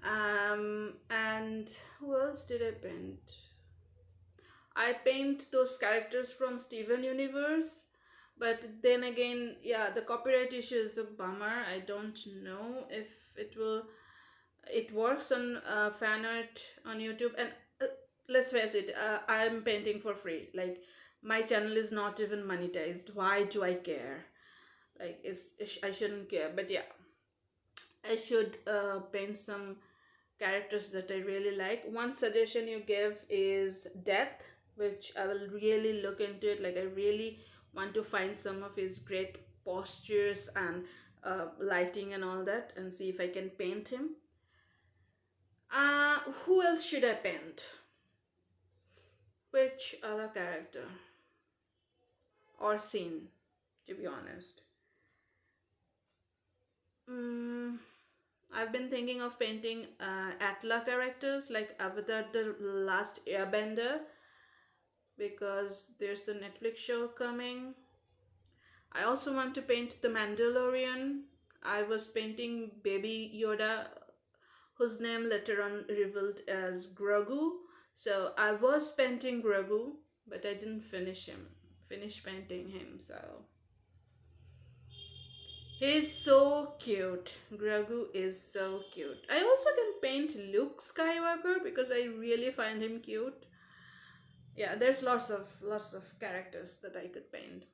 And who else did I paint? I paint those characters from Steven Universe. But then again, yeah, the copyright issue is a bummer. I don't know if it will. It works on fan art on YouTube, and uh, let's face it, I'm painting for free. Like, my channel is not even monetized. Why do I care? Like, I shouldn't care. But yeah, I should paint some characters that I really like. One suggestion you give is Death, which I will really look into it. Like, I really want to find some of his great postures and lighting and all that, and see if I can paint him. Who else should I paint? Which other character or scene, to be honest? Mm, I've been thinking of painting Atla characters like Avatar the Last Airbender, because there's a Netflix show coming. I also want to paint the Mandalorian. I was painting Baby Yoda, whose name later on revealed as Grogu. So I was painting Grogu, but I didn't finish painting him. So he's so cute. Grogu is so cute. I also can paint Luke Skywalker because I really find him cute. Yeah, there's lots of characters that I could paint.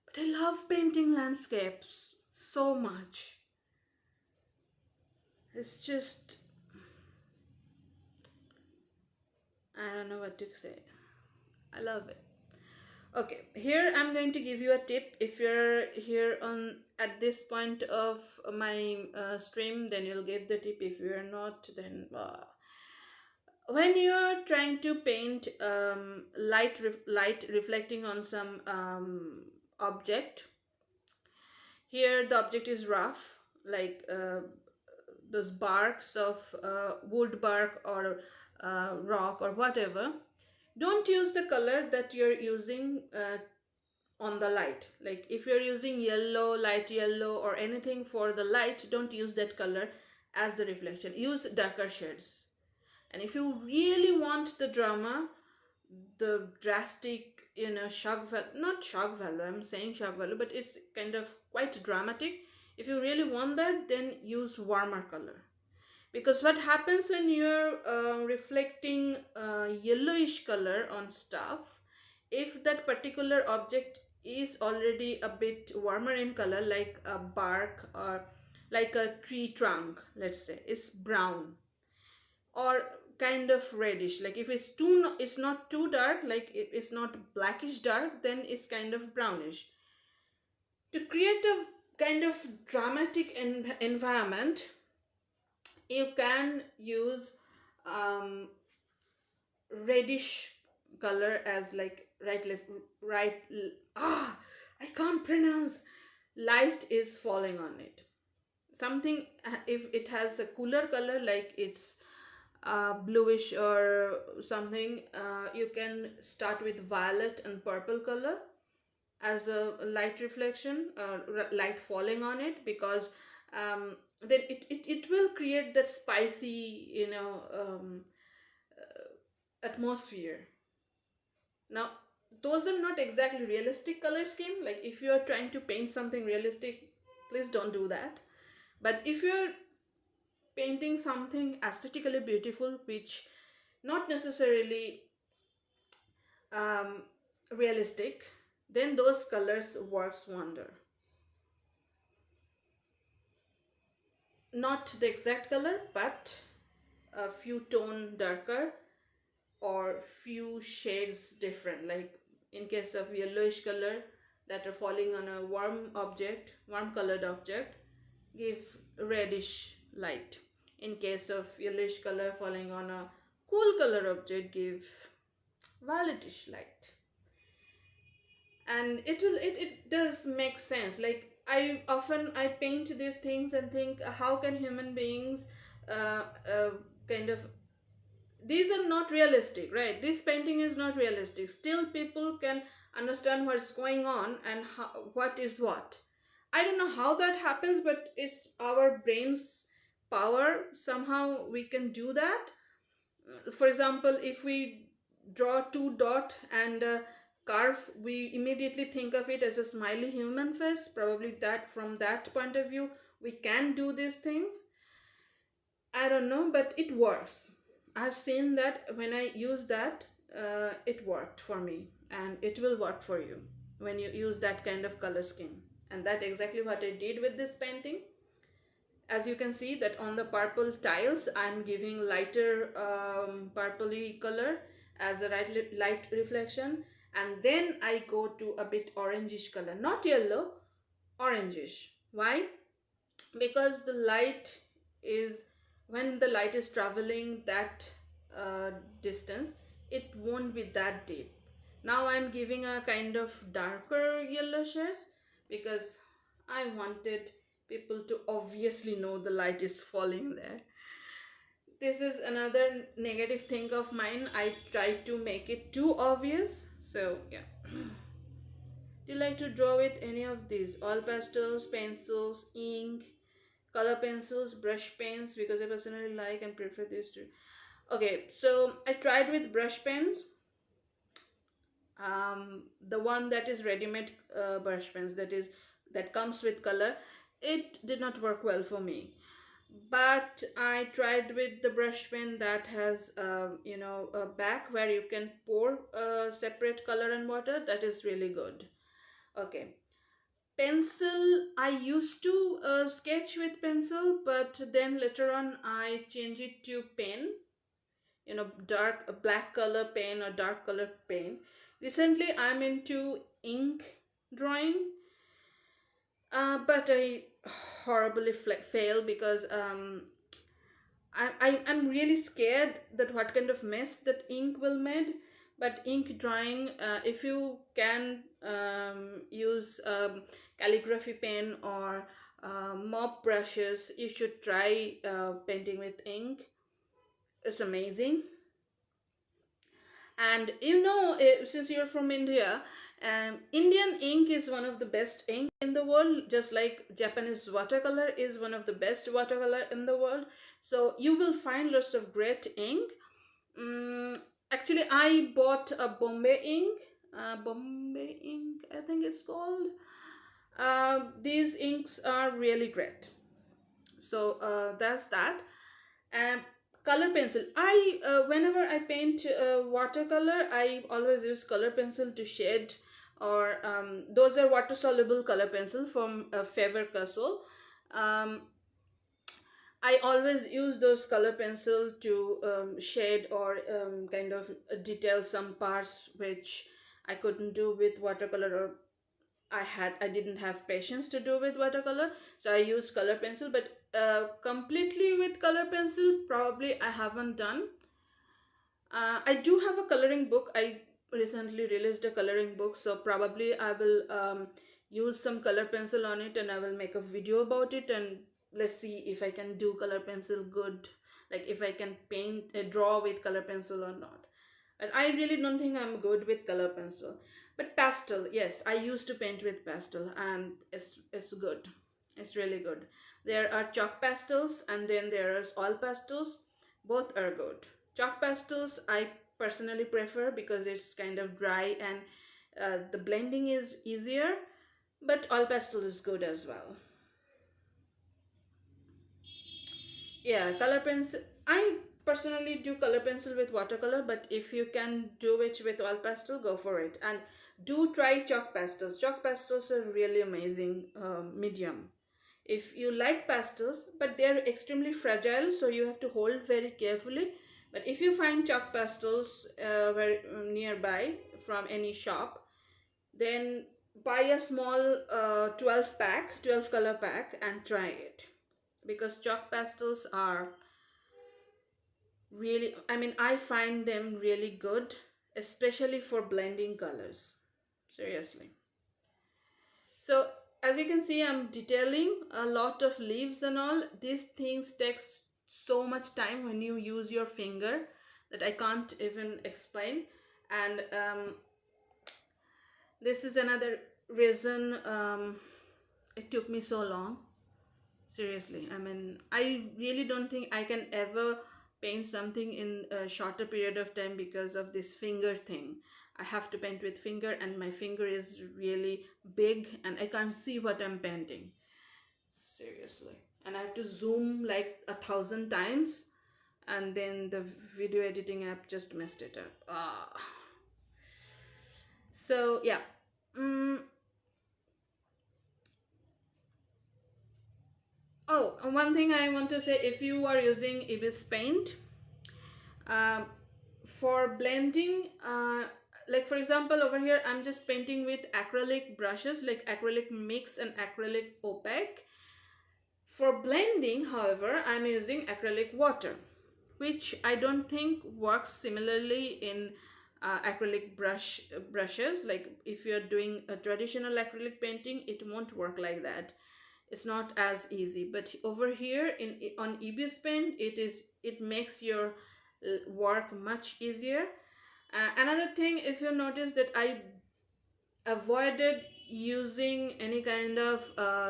But I love painting landscapes so much. It's just, I don't know what to say. I love it. Okay, here I'm going to give you a tip. If you're here on at this point of my stream, then you'll get the tip. If you're not, then when you're trying to paint light reflecting on some object, here the object is rough, like those barks of wood bark or rock or whatever. Don't use the color that you're using on the light. Like, if you're using yellow, light yellow, or anything for the light, don't use that color as the reflection. Use darker shades. And if you really want the drama, the drastic, shock value, not shock value, I'm saying shock value, but it's kind of quite dramatic. If you really want that, then use warmer color. Because what happens when you're reflecting yellowish color on stuff, if that particular object is already a bit warmer in color, like a bark or like a tree trunk, let's say, it's brown or kind of reddish. Like, if it's not too dark, like it's not blackish dark, then it's kind of brownish. To create a kind of dramatic environment, you can use reddish color as, like, right left right I can't pronounce. Light is falling on it. Something, if it has a cooler color, like it's bluish or something, you can start with violet and purple color as a light reflection, light falling on it, because then it will create that spicy, atmosphere. Now, those are not exactly realistic color scheme. Like, if you are trying to paint something realistic, please don't do that. But if you're painting something aesthetically beautiful, which not necessarily realistic, then those colors works wonder. Not the exact color, but a few tone darker or few shades different. Like, in case of yellowish color that are falling on a warm colored object, give reddish light. In case of yellowish color falling on a cool color object, give violetish light. And it does make sense. Like, I paint these things and think, how can human beings kind of, these are not realistic, right? This painting is not realistic, still people can understand what's going on and what is what. I don't know how that happens, but it's our brain's power. Somehow we can do that. For example, if we draw two dot and curve, we immediately think of it as a smiley human face. Probably that from that point of view, we can do these things. I don't know, but it works. I've seen that when I use that, it worked for me, and it will work for you when you use that kind of color scheme. And that's exactly what I did with this painting. As you can see that on the purple tiles, I'm giving lighter purpley color as a light reflection, and then I go to a bit orangish color, not yellow, orangish. Why? Because the light is, when the light is traveling that uh, distance, it won't be that deep. Now I'm giving a kind of darker yellow shades because I wanted people to obviously know the light is falling there. This is another negative thing of mine. I try to make it too obvious. So yeah. Do you like to draw with any of these? All pastels, pencils, ink, color pencils, brush pens, because I personally like and prefer these two. Okay, so I tried with brush pens. The one that is ready-made brush pens, that comes with color, it did not work well for me. But I tried with the brush pen that has a back where you can pour separate color and water. That is really good. Okay, pencil, I used to sketch with pencil, but then later on I changed it to pen, dark black color pen or dark color pen. Recently I'm into ink drawing, but I horribly fail because I'm really scared that what kind of mess that ink will made. But ink drawing, if you can use calligraphy pen or mop brushes, you should try painting with ink. It's amazing. And since you're from India, Indian ink is one of the best ink in the world, just like Japanese watercolor is one of the best watercolor in the world. So you will find lots of great ink. Mm, Actually, I bought a Bombay ink, I think it's called. These inks are really great. So that's that. And color pencil, I whenever I paint watercolor, I always use color pencil to shade, or those are water soluble color pencil from Faber Castell. um, I always use those color pencil to shade or kind of detail some parts which I couldn't do with watercolor, or I didn't have patience to do with watercolor, so I use color pencil. But completely with color pencil, probably I haven't done. I do have a coloring book. I recently released a coloring book, so probably I will use some color pencil on it, and I will make a video about it, and let's see if I can do color pencil good, like if I can paint draw with color pencil or not. But I really don't think I'm good with color pencil. But pastel, yes, I used to paint with pastel, and it's good. It's really good. There are chalk pastels, and then there is oil pastels. Both are good. Chalk pastels I personally prefer because it's kind of dry, and the blending is easier. But oil pastel is good as well. Yeah, color pencil. I personally do color pencil with watercolor, but if you can do it with oil pastel, go for it. And do try chalk pastels. Chalk pastels are really amazing medium. If you like pastels, but they're extremely fragile, so you have to hold very carefully. But if you find chalk pastels very nearby from any shop, then buy a small 12 color pack and try it, because chalk pastels are really, I mean, I find them really good, especially for blending colors. Seriously. So as you can see, I'm detailing a lot of leaves and all. These things takes so much time when you use your finger that I can't even explain. And this is another reason it took me so long. Seriously, I mean, I really don't think I can ever paint something in a shorter period of time because of this finger thing. I have to paint with finger, and my finger is really big, and I can't see what I'm painting. Seriously. And I have to zoom like 1,000 times, and then the video editing app just messed it up. Ah. So, yeah. Mm, oh, one thing I want to say, if you are using Ibispaint, um, for blending, like for example over here I'm just painting with acrylic brushes, like acrylic mix and acrylic opaque. For blending, however, I'm using acrylic water, which I don't think works similarly in acrylic brushes. Like if you're doing a traditional acrylic painting, it won't work like that. It's not as easy. But over here in on Ibispaint, it makes your work much easier. Another thing, if you notice that I avoided using any kind of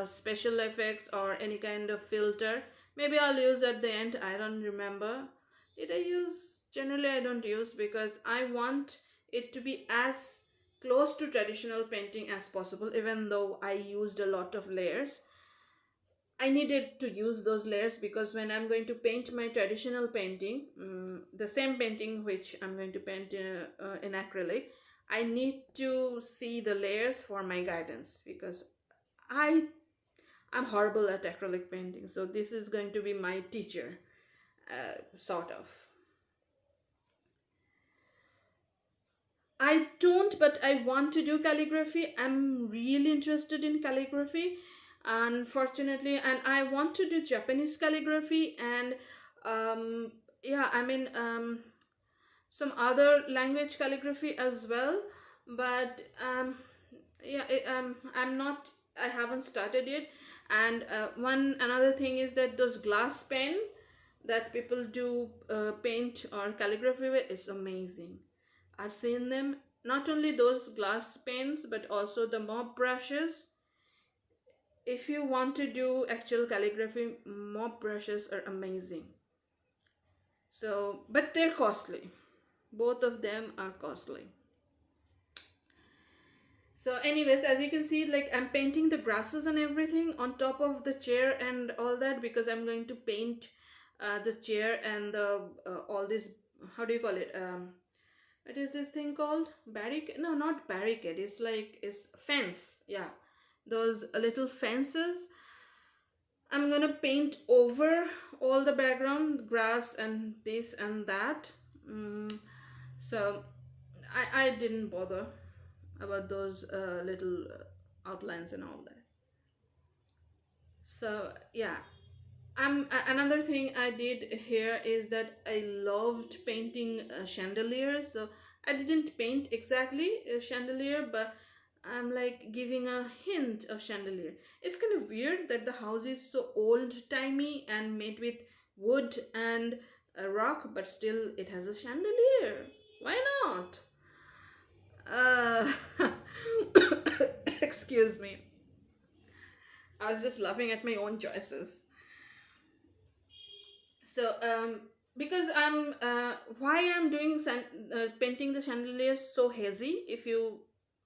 special effects or any kind of filter. Maybe I'll use at the end, I don't remember. Did I use? Generally I don't use, because I want it to be as close to traditional painting as possible. Even though I used a lot of layers, I needed to use those layers, because when I'm going to paint my traditional painting, the same painting which I'm going to paint in acrylic, I need to see the layers for my guidance, because I I'm horrible at acrylic painting. So this is going to be my teacher, sort of. I don't, but I want to do calligraphy. I'm really interested in calligraphy, unfortunately, and I want to do Japanese calligraphy and yeah, I mean some other language calligraphy as well. But yeah, I'm not. I haven't started yet. And one another thing is that those glass pen that people do paint or calligraphy with is amazing. I've seen them, not only those glass pens but also the mop brushes. If you want to do actual calligraphy, mop brushes are amazing. So, but they're costly. Both of them are costly. So, anyways, as you can see, like I'm painting the grasses and everything on top of the chair and all that, because I'm going to paint the chair and the all this. How do you call it? What is this thing called? Barricade? No, not barricade. It's like it's fence. Yeah, those little fences. I'm gonna paint over all the background, grass and this and that. So I didn't bother about those little outlines and all that. So yeah, another thing I did here is that I loved painting chandeliers. So I didn't paint exactly a chandelier, but I'm like giving a hint of chandelier. It's kind of weird that the house is so old timey and made with wood and a rock, but still it has a chandelier. Why not? Uh, excuse me. I was just laughing at my own choices. So because I'm why I'm doing painting the chandelier so hazy, if you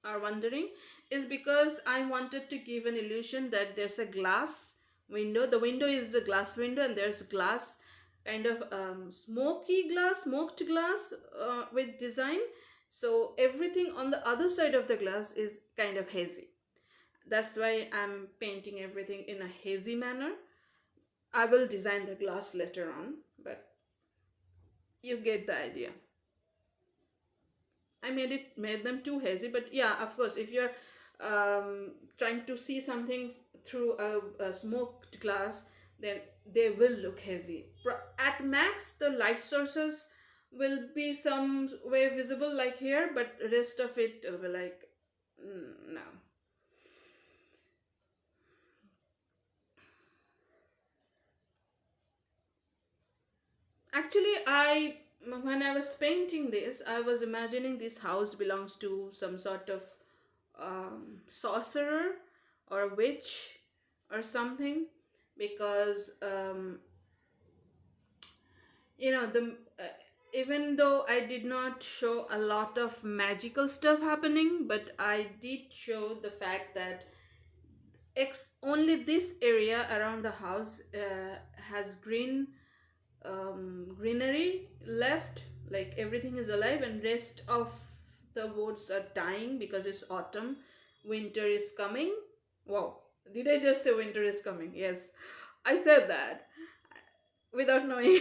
are wondering, is because I wanted to give an illusion that there's a glass window. The window is a glass window, and there's glass, kind of smoked glass with design. So everything on the other side of the glass is kind of hazy. That's why I'm painting everything in a hazy manner. I will design the glass later on, but you get the idea. I made them too hazy, but yeah, of course, if you're trying to see something through a smoked glass, then they will look hazy. At max, the light sources will be some way visible, like here, but rest of it will be like no. Actually, I when I was painting this, I was imagining this house belongs to some sort of sorcerer or witch, or something, because the even though I did not show a lot of magical stuff happening, but I did show the fact that only this area around the house has greenery left, like everything is alive, and rest of the woods are dying because it's autumn. Winter is coming. Wow, did I just say winter is coming? Yes, I said that without knowing.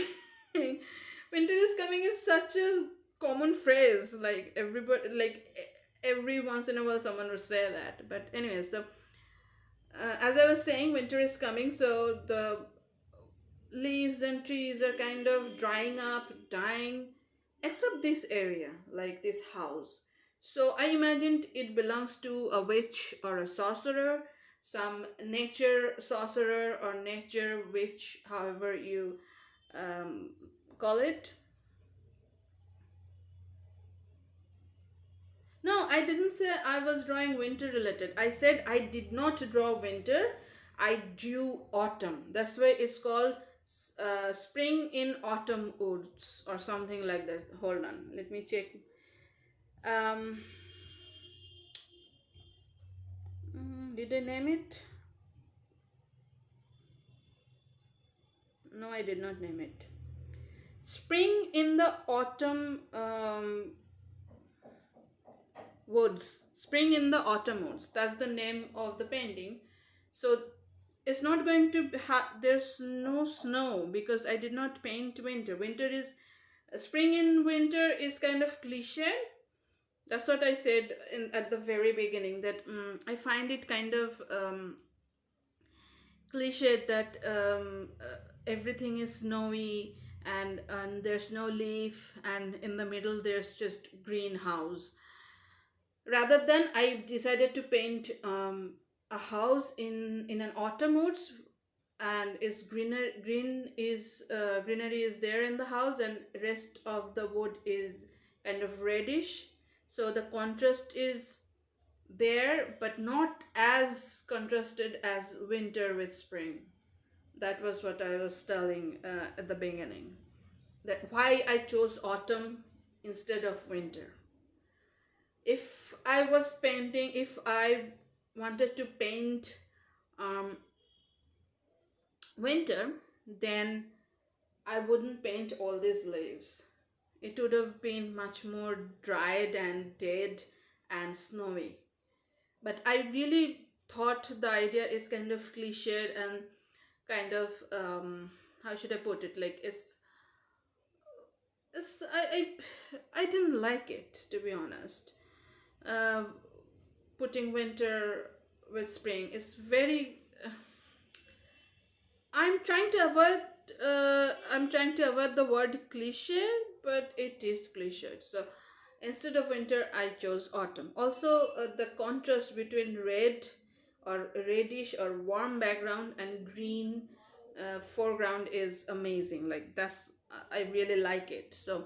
Winter is coming is such a common phrase, like everybody, like every once in a while someone will say that. But anyway, so as I was saying, winter is coming, so the leaves and trees are kind of drying up, dying, except this area, like this house. So I imagined it belongs to a witch or a sorcerer, some nature sorcerer or nature witch, however you um, call it. No, I didn't say I was drawing winter related. I said I did not draw winter. I drew autumn. That's why it's called spring in autumn woods or something like this. Hold on, let me check. Um, did I name it? No, I did not name it. Spring in the autumn woods. Spring in the autumn woods. That's the name of the painting. So it's not going to there's no snow because I did not paint winter. Winter is spring in winter is kind of cliche. That's what I said at the very beginning, that I find it kind of cliche that everything is snowy, and there's no leaf, and in the middle there's just greenhouse. Rather than, I decided to paint a house in an autumn woods, and is greenery is there in the house, and rest of the wood is kind of reddish, so the contrast is there, but not as contrasted as winter with spring. That was what I was telling at the beginning, that why I chose autumn instead of winter. If I wanted to paint um, winter, then I wouldn't paint all these leaves. It would have been much more dried and dead and snowy. But I really thought the idea is kind of cliched and kind of how should I put it? Like it's I didn't like it, to be honest. Uh, Putting winter with spring is very. I'm trying to avoid. I'm trying to avoid the word cliche, but it is cliched. So instead of winter, I chose autumn. Also, the contrast between red or reddish or warm background and green foreground is amazing. Like that's I really like it. So,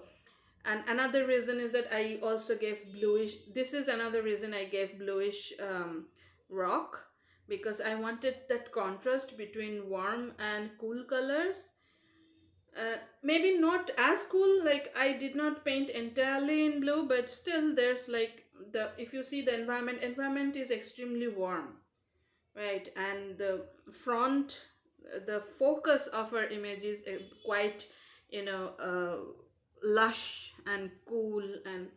and another reason is that I also gave bluish. This is another reason I gave bluish rock, because I wanted that contrast between warm and cool colors. Maybe not as cool, like I did not paint entirely in blue, but still there's like the if you see the environment is extremely warm, right? And the focus of our image is quite, lush and cool, and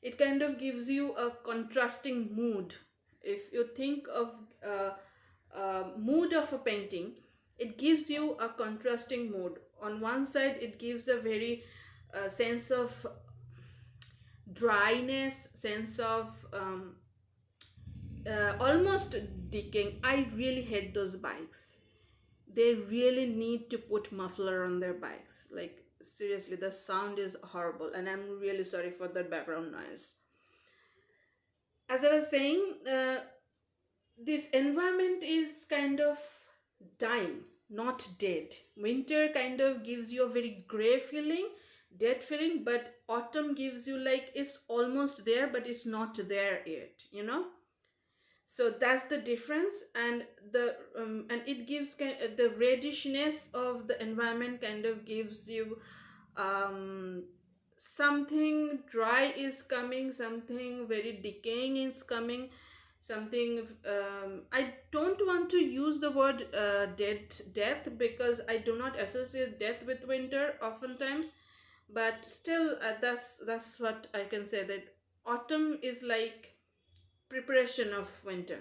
it kind of gives you a contrasting mood. If you think of mood of a painting, it gives you a contrasting mood. On one side it gives a very sense of dryness, sense of almost decaying. I really hate those bikes. They really need to put muffler on their bikes. Like seriously, the sound is horrible, and I'm really sorry for that background noise. As I was saying, this environment is kind of dying, not dead. Winter kind of gives you a very gray feeling, dead feeling, but autumn gives you like it's almost there, but it's not there yet, So that's the difference. And the and it gives the reddishness of the environment kind of gives you um something dry is coming, something very decaying is coming, something I don't want to use the word death, because I do not associate death with winter oftentimes. But still, that's what I can say, that autumn is like preparation of winter.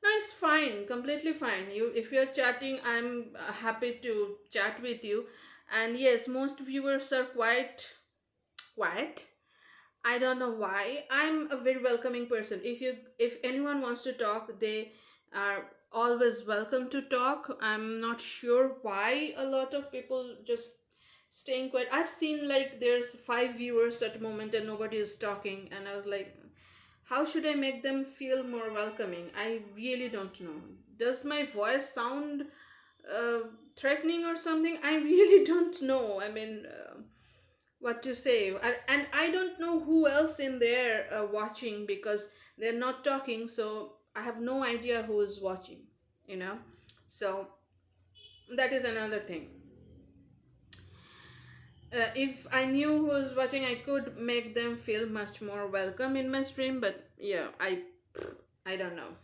No, it's fine, completely fine. You, if you're chatting, I'm happy to chat with you. And yes, most viewers are quite quiet. I don't know why. I'm a very welcoming person. If anyone wants to talk, they are always welcome to talk. I'm not sure why a lot of people just staying quiet. I've seen like there's five viewers at the moment and nobody is talking, and I was like, how should I make them feel more welcoming? I really don't know. Does my voice sound uh, threatening or something? I really don't know. I mean, what to say. And I don't know who else in there watching, because they're not talking, so I have no idea who is watching, you know. So that is another thing. If I knew who was watching, I could make them feel much more welcome in my stream, but yeah, I don't know.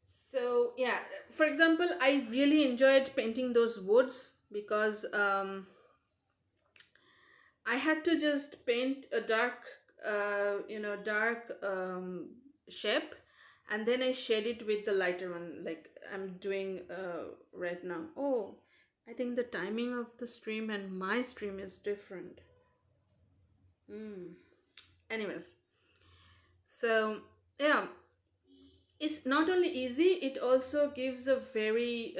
So yeah, for example, I really enjoyed painting those woods because I had to just paint a dark, dark shape, and then I shade it with the lighter one, like I'm doing right now. Oh, I think the timing of the stream and my stream is different. Anyways, so yeah, it's not only easy; it also gives a very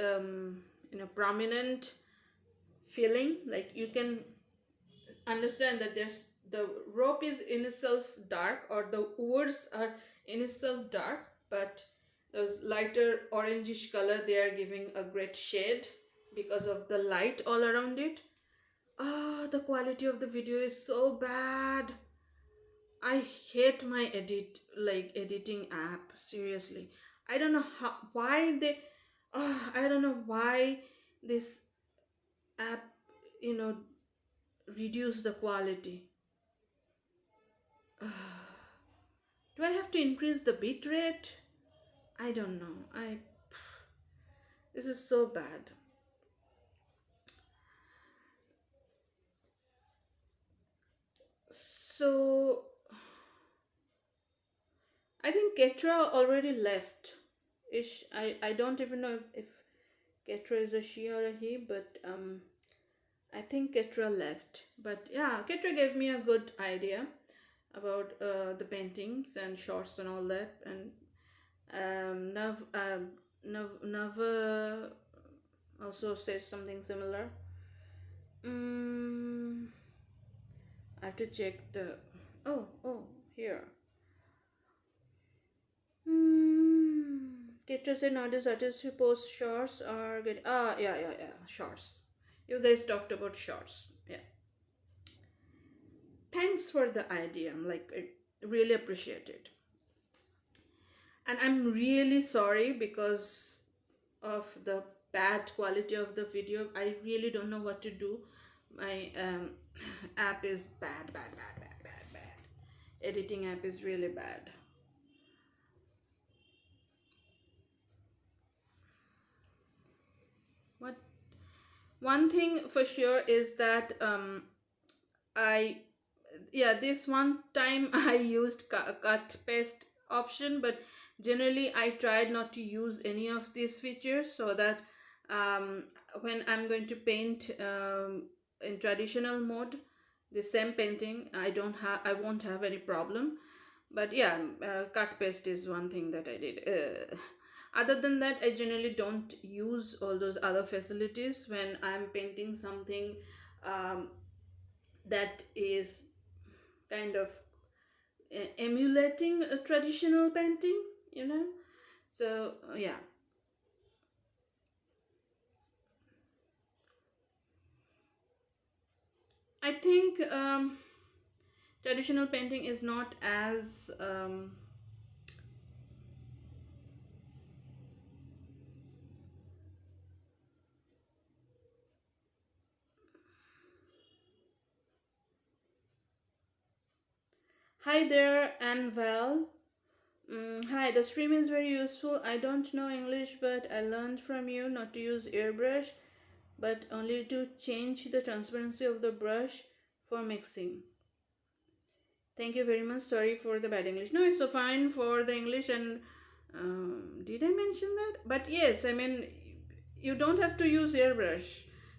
prominent feeling. Like you can understand that there's the rope is in itself dark, or the words are in itself dark, but those lighter orangish color, they are giving a great shade because of the light all around it. Oh, the quality of the video is so bad. I hate my editing app, seriously. I don't know how why they I don't know why this app, you know, reduce the quality. Do I have to increase the bit rate? I don't know. I This is so bad. So I think Ketra already left. Ish. I don't even know if Ketra is a she or a he, but I think Ketra left. But yeah, Ketra gave me a good idea about the paintings and shots and all that. And Nav also said something similar. Mm, I have to check the. Oh, here. Caterers and artists, who post shorts are good. Yeah, shorts. You guys talked about shorts. Yeah. Thanks for the idea. I'm like, I really appreciate it. And I'm really sorry because of the bad quality of the video. I really don't know what to do. My app is bad. Editing app is really bad. What One thing for sure is that I yeah, this one time I used cut paste option, but generally I tried not to use any of these features, so that um, when I'm going to paint in traditional mode, the same painting, I won't have any problem. But yeah, cut paste is one thing that I did. Other than that, I generally don't use all those other facilities when I'm painting something um, that is kind of emulating a traditional painting, you know. So yeah. I think traditional painting is not as hi there, and well. Hi, the stream is very useful. I don't know English, but I learned from you not to use airbrush, but only to change the transparency of the brush for mixing. Thank you very much. Sorry for the bad English. No, it's so fine for the English. And did I mention that? But yes, I mean, you don't have to use airbrush,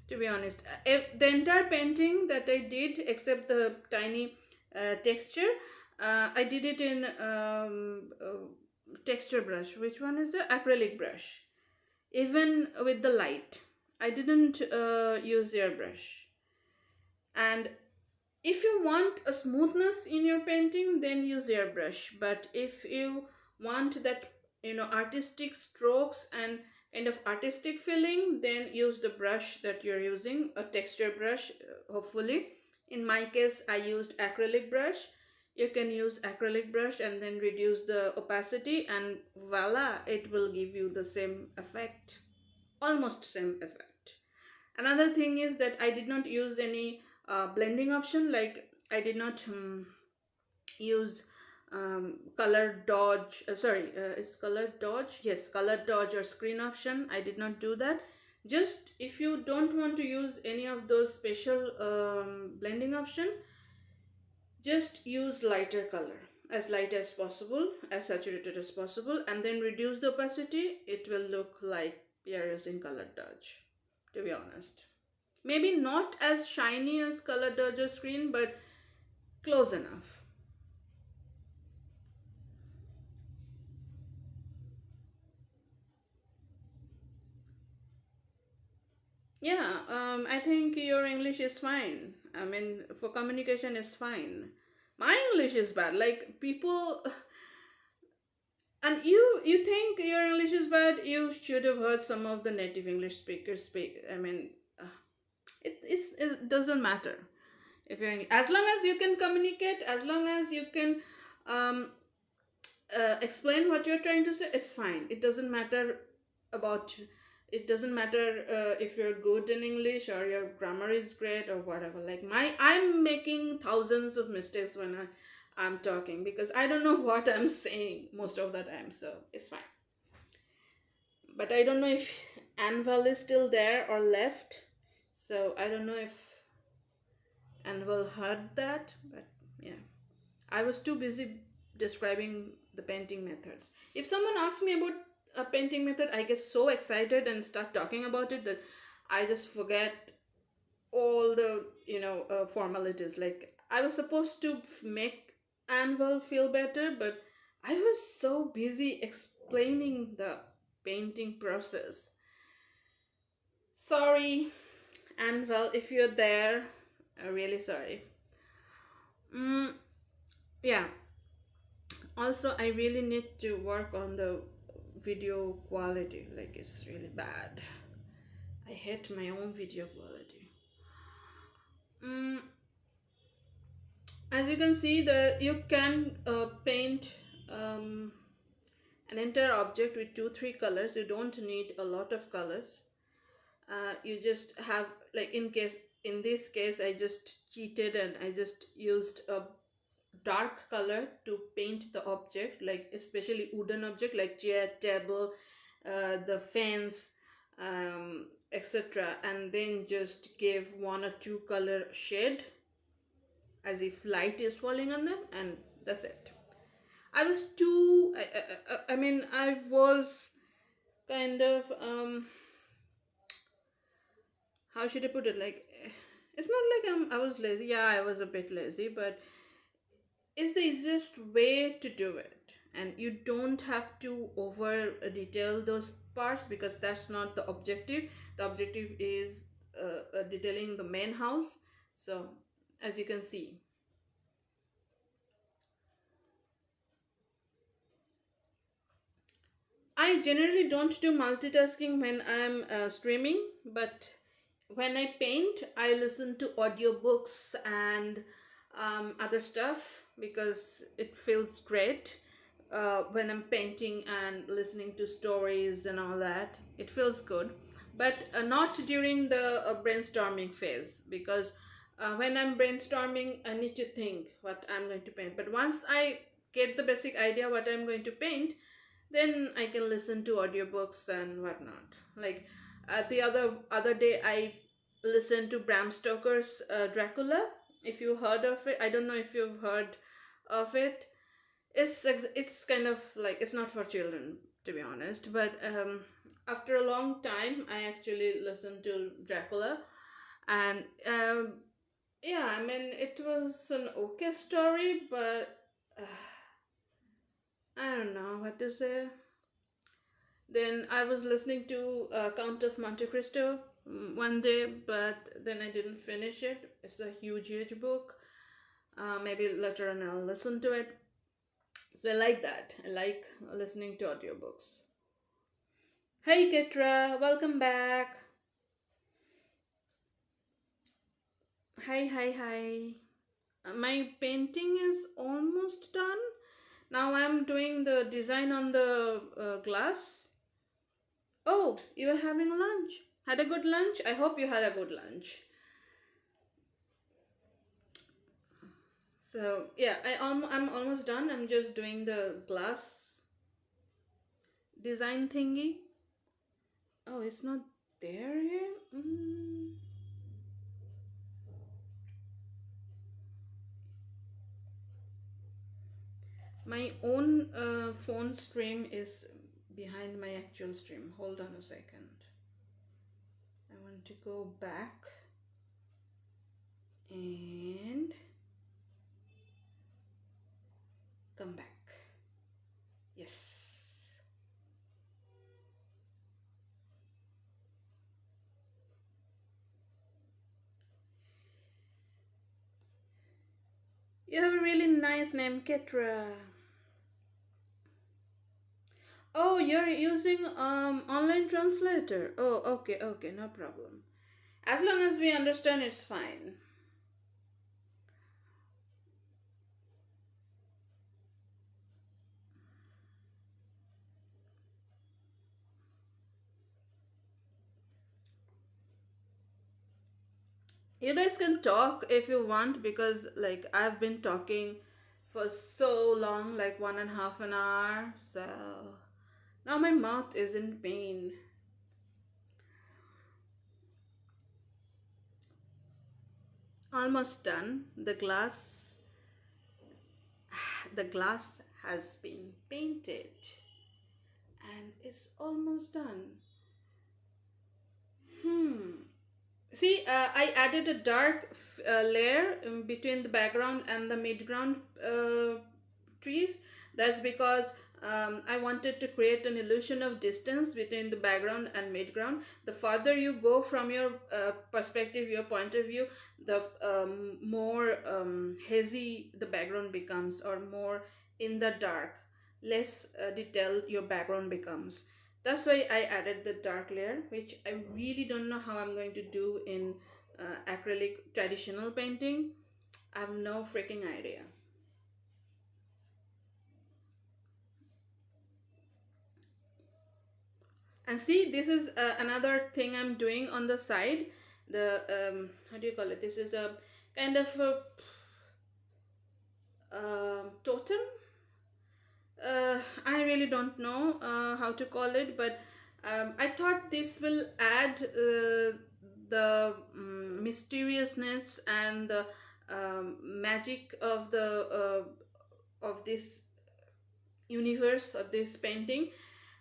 to be honest. The entire painting that I did, except the tiny texture, I did it in texture brush. Which one is the acrylic brush? Even with the light, I didn't use airbrush. And if you want a smoothness in your painting, then use airbrush. But if you want that, artistic strokes and kind of artistic feeling, then use the brush that you're using, a texture brush, hopefully. In my case, I used acrylic brush. You can use acrylic brush and then reduce the opacity, and voila, it will give you the same effect, almost same effect. Another thing is that I did not use any blending option. Like, I did not use color dodge, sorry, is color dodge, yes, color dodge or screen option. I did not do that. Just if you don't want to use any of those special blending option, just use lighter color, as light as possible, as saturated as possible, and then reduce the opacity. It will look like you're using color dodge, to be honest. Maybe not as shiny as color dodge or screen, but close enough. Yeah, I think your English is fine. I mean, for communication is fine. My English is bad. Like, people, and you think your English is bad. You should have heard some of the native English speakers speak. I mean, it doesn't matter if you're as long as you can communicate, as long as you can um, explain what you're trying to say, it's fine. It doesn't matter about, it doesn't matter if you're good in English or your grammar is great or whatever. Like, I'm making thousands of mistakes when I'm talking, because I don't know what I'm saying most of the time, so it's fine. But I don't know if Anval is still there or left, so I don't know if Anval heard that. But yeah, I was too busy describing the painting methods. If someone asks me about a painting method, I get so excited and start talking about it that I just forget all the formalities. Like, I was supposed to make Anvil feel better, but I was so busy explaining the painting process. Sorry, Anvil, if you're there, I'm really sorry. Mm, yeah, also, I really need to work on the video quality. Like, it's really bad. I hate my own video quality. Mm, as you can see, you can paint an entire object with 2 3 colors. You don't need a lot of colors. You just have, like, in this case, I just cheated and I just used a dark color to paint the object, like especially wooden object like chair, table, the fence, etc., and then just give 1 or 2 color shade as if light is falling on them, and that's it. I was too I mean, I was kind of how should I put it, like, it's not like I was lazy. Yeah, I was a bit lazy, but it's the easiest way to do it, and you don't have to over detail those parts, because that's not the objective. The objective is detailing the main house. So, as you can see, I generally don't do multitasking when I'm streaming, but When I paint, I listen to audiobooks and other stuff because it feels great when I'm painting and listening to stories and all that. It feels good, but not during the brainstorming phase because when I'm brainstorming, I need to think what I'm going to paint. But once I get the basic idea what I'm going to paint, then I can listen to audiobooks and whatnot. Like the other day, I listened to Bram Stoker's Dracula. If you heard of it, I don't know if you've heard of it. It's kind of like it's not for children to be honest, but after a long time, I actually listened to Dracula, and yeah, I mean it was an okay story, but I don't know what to say. Then I was listening to Count of Monte Cristo one day, but then I didn't finish it. It's a huge, huge book. Maybe later on I'll listen to it. So I like that. I like listening to audiobooks. Hey Ketra, welcome back. Hi, hi, hi. My painting is almost done. Now I'm doing the design on the glass. Oh, you were having lunch. Had a good lunch? I hope you had a good lunch. So yeah, I'm almost done. I'm just doing the glass design thingy. Oh, it's not there here. My own phone stream is behind my actual stream. Hold on a second. I want to go back and come back. Yes. You have a really nice name, Ketra. Oh, you're using online translator. Oh, okay, okay, no problem. As long as we understand, it's fine. You guys can talk if you want because, like, I've been talking for so long, like 1.5 an hour. So now my mouth is in pain. Almost done. The glass has been painted and it's almost done. See, I added a dark layer between the background and the midground trees. That's because I wanted to create an illusion of distance between the background and midground. The farther you go from your perspective, your point of view, the more hazy the background becomes, or more in the dark, less detailed your background becomes. That's why I added the dark layer, which I really don't know how I'm going to do in acrylic traditional painting. I have no freaking idea. And see, this is another thing I'm doing on the side. The how do you call it? This is a kind of a totem. I really don't know how to call it, but I thought this will add the mysteriousness and the magic of the of this universe of this painting,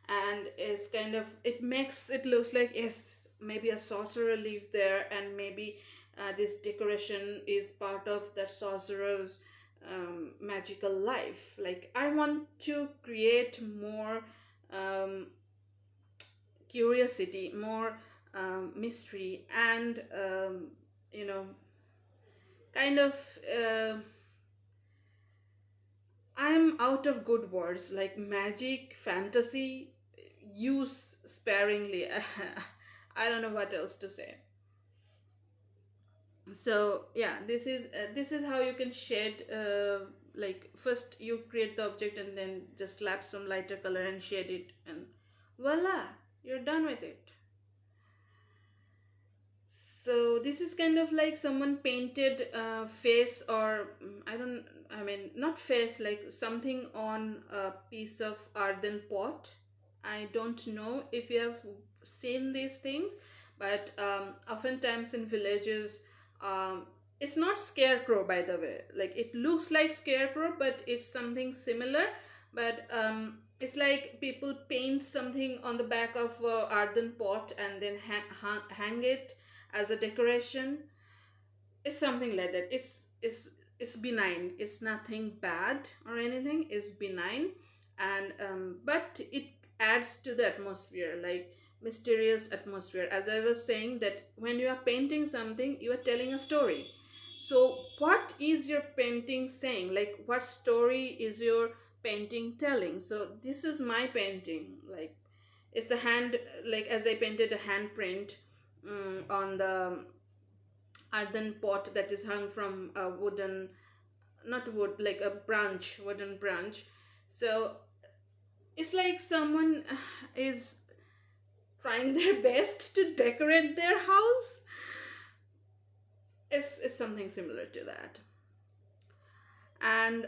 and is kind of, it makes it looks like, yes, maybe a sorcerer lived there, and maybe this decoration is part of that sorcerer's magical life. Like, I want to create more um, curiosity, more mystery, and you know kind of I'm out of good words like magic, fantasy. Use sparingly. I don't know what else to say. So yeah, this is how you can shade, like first you create the object and then just slap some lighter color and shade it, and voila, you're done with it. So this is kind of like someone painted face, or I don't, I mean not face, like something on a piece of earthen pot. I don't know if you have seen these things, but oftentimes in villages, um, it's not scarecrow, by the way. Like it looks like scarecrow, but it's something similar. But it's like people paint something on the back of a earthen pot and then hang it as a decoration. It's something like that. It's benign. It's nothing bad or anything. It's benign, and but it adds to the atmosphere, like mysterious atmosphere. As I was saying, that when you are painting something, you are telling a story. So what is your painting saying? Like what story is your painting telling? So this is my painting. Like it's a hand, like as I painted a handprint on the earthen pot that is hung from a wooden, not wood, like a branch, wooden branch. So it's like someone is trying their best to decorate their house. It's something similar to that. And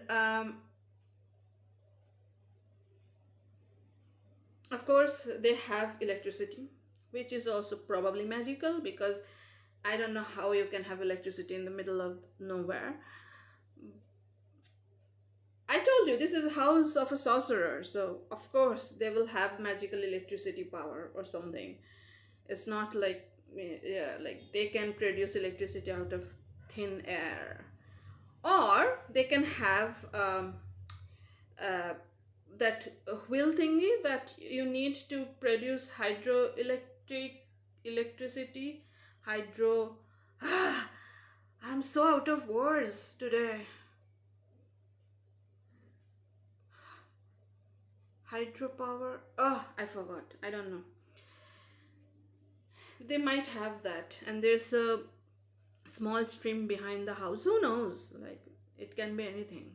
of course they have electricity, which is also probably magical, because I don't know how you can have electricity in the middle of nowhere. I told you this is a house of a sorcerer, so of course they will have magical electricity power or something. It's not like, yeah, like they can produce electricity out of thin air, or they can have uh, that wheel thingy that you need to produce hydroelectric electricity. Hydro. I'm so out of words today. Hydropower. Oh, I forgot. I don't know. They might have that, and there's a small stream behind the house. Who knows? Like, it can be anything.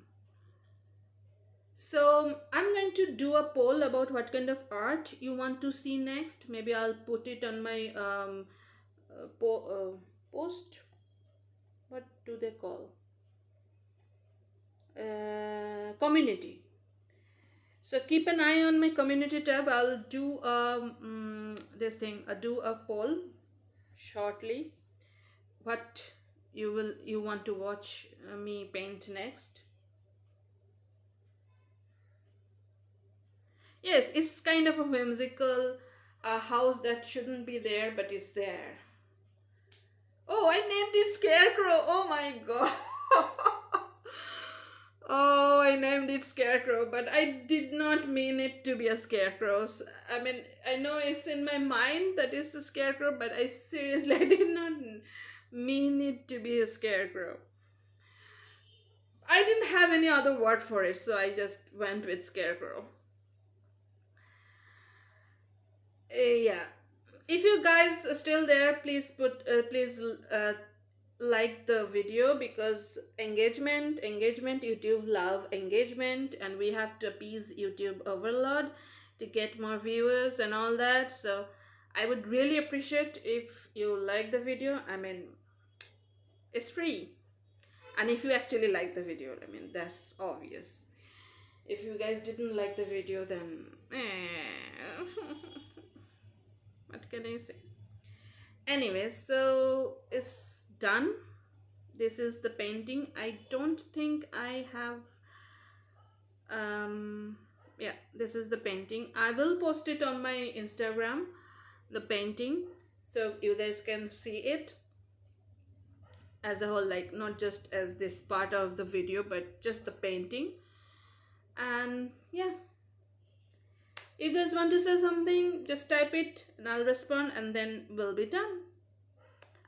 So, I'm going to do a poll about what kind of art you want to see next. Maybe I'll put it on my post. What do they call? Community. So keep an eye on my community tab. I'll do this thing. I'll do a poll shortly. What you want to watch me paint next? Yes, it's kind of a whimsical house that shouldn't be there, but it's there. Oh, I named it Scarecrow. Oh my god. Oh, I named it Scarecrow, but I did not mean it to be a scarecrow. I mean, I know it's in my mind that it's a scarecrow, but I seriously I did not mean it to be a scarecrow. I didn't have any other word for it, so I just went with scarecrow. Yeah. If you guys are still there, please like the video, because engagement, YouTube love engagement, and we have to appease YouTube overload to get more viewers and all that. So I would really appreciate if you like the video. I mean, it's free, and if you actually like the video, I mean, that's obvious. If you guys didn't like the video, then what can I say? Anyway, so it's done. This is the painting. I don't think I have yeah, this is the painting. I will post it on my Instagram, the painting, so you guys can see it as a whole, like not just as this part of the video, but just the painting. And yeah, you guys want to say something, just type it and I'll respond, and then we'll be done.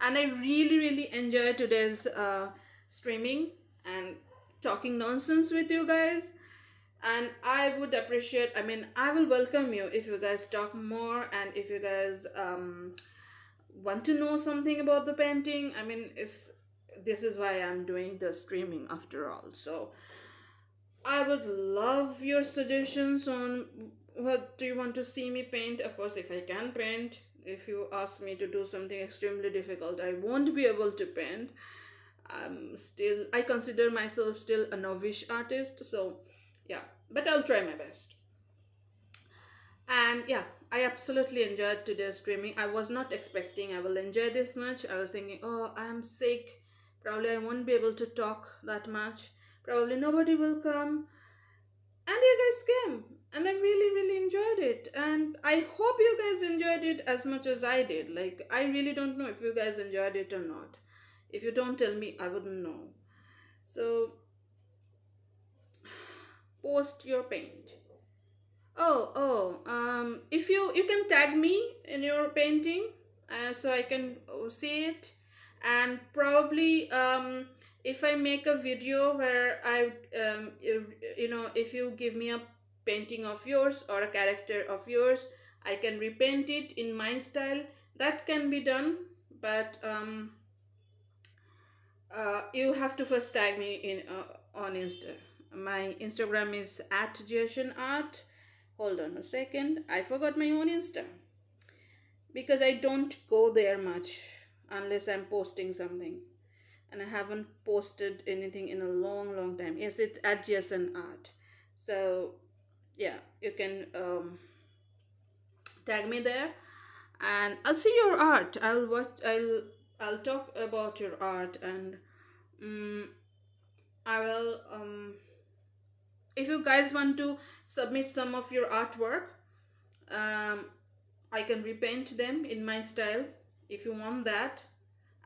And I really enjoy today's streaming and talking nonsense with you guys. And I would appreciate, I mean, I will welcome you if you guys talk more, and if you guys want to know something about the painting. I mean, this is why I'm doing the streaming after all. So I would love your suggestions on what do you want to see me paint. Of course, if I can paint, if you ask me to do something extremely difficult, I won't be able to paint. I consider myself still a novice artist, so yeah, but I'll try my best. And yeah, I absolutely enjoyed today's streaming. I was not expecting I will enjoy this much. I was thinking, oh, I'm sick. Probably I won't be able to talk that much. Probably nobody will come. And you guys came. And I really, really enjoyed it. And I hope you guys enjoyed it as much as I did. Like, I really don't know if you guys enjoyed it or not. If you don't tell me, I wouldn't know. So, post your paint. If you can tag me in your painting, so I can see it, and probably if I make a video where if you give me a painting of yours or a character of yours, I can repaint it in my style. That can be done, but you have to first tag me in on Insta. My Instagram is @JationArt. Hold on a second. I forgot my own Insta because I don't go there much unless I'm posting something, and I haven't posted anything in a long, long time. Yes, it's @JationArt. So yeah, you can tag me there, and I'll see your art. I'll watch. I'll talk about your art, and um, I will if you guys want to submit some of your artwork, um, I can repaint them in my style. If you want that,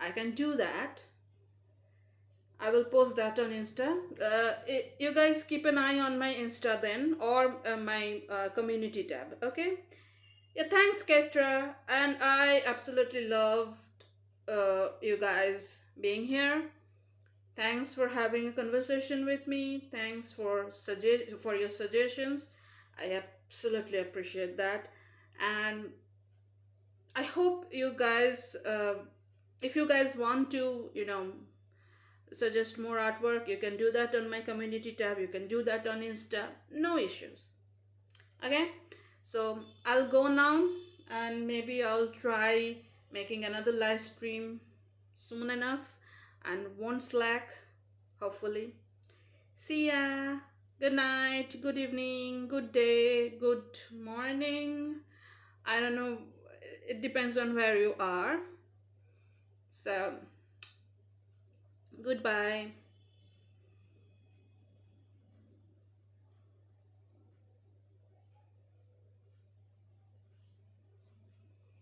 I can do that. I will post that on Insta. You guys keep an eye on my Insta then, or my community tab. Okay. Yeah. Thanks, Ketra, and I absolutely loved you guys being here. Thanks for having a conversation with me. Thanks for your suggestions. I absolutely appreciate that. And I hope you guys if you guys want to, suggest more artwork, you can do that on my community tab. You can do that on Insta. No issues. Okay? So, I'll go now, and maybe I'll try making another live stream soon enough, and won't slack, hopefully. See ya. Good night, good evening, good day, good morning. I don't know, it depends on where you are. So, goodbye.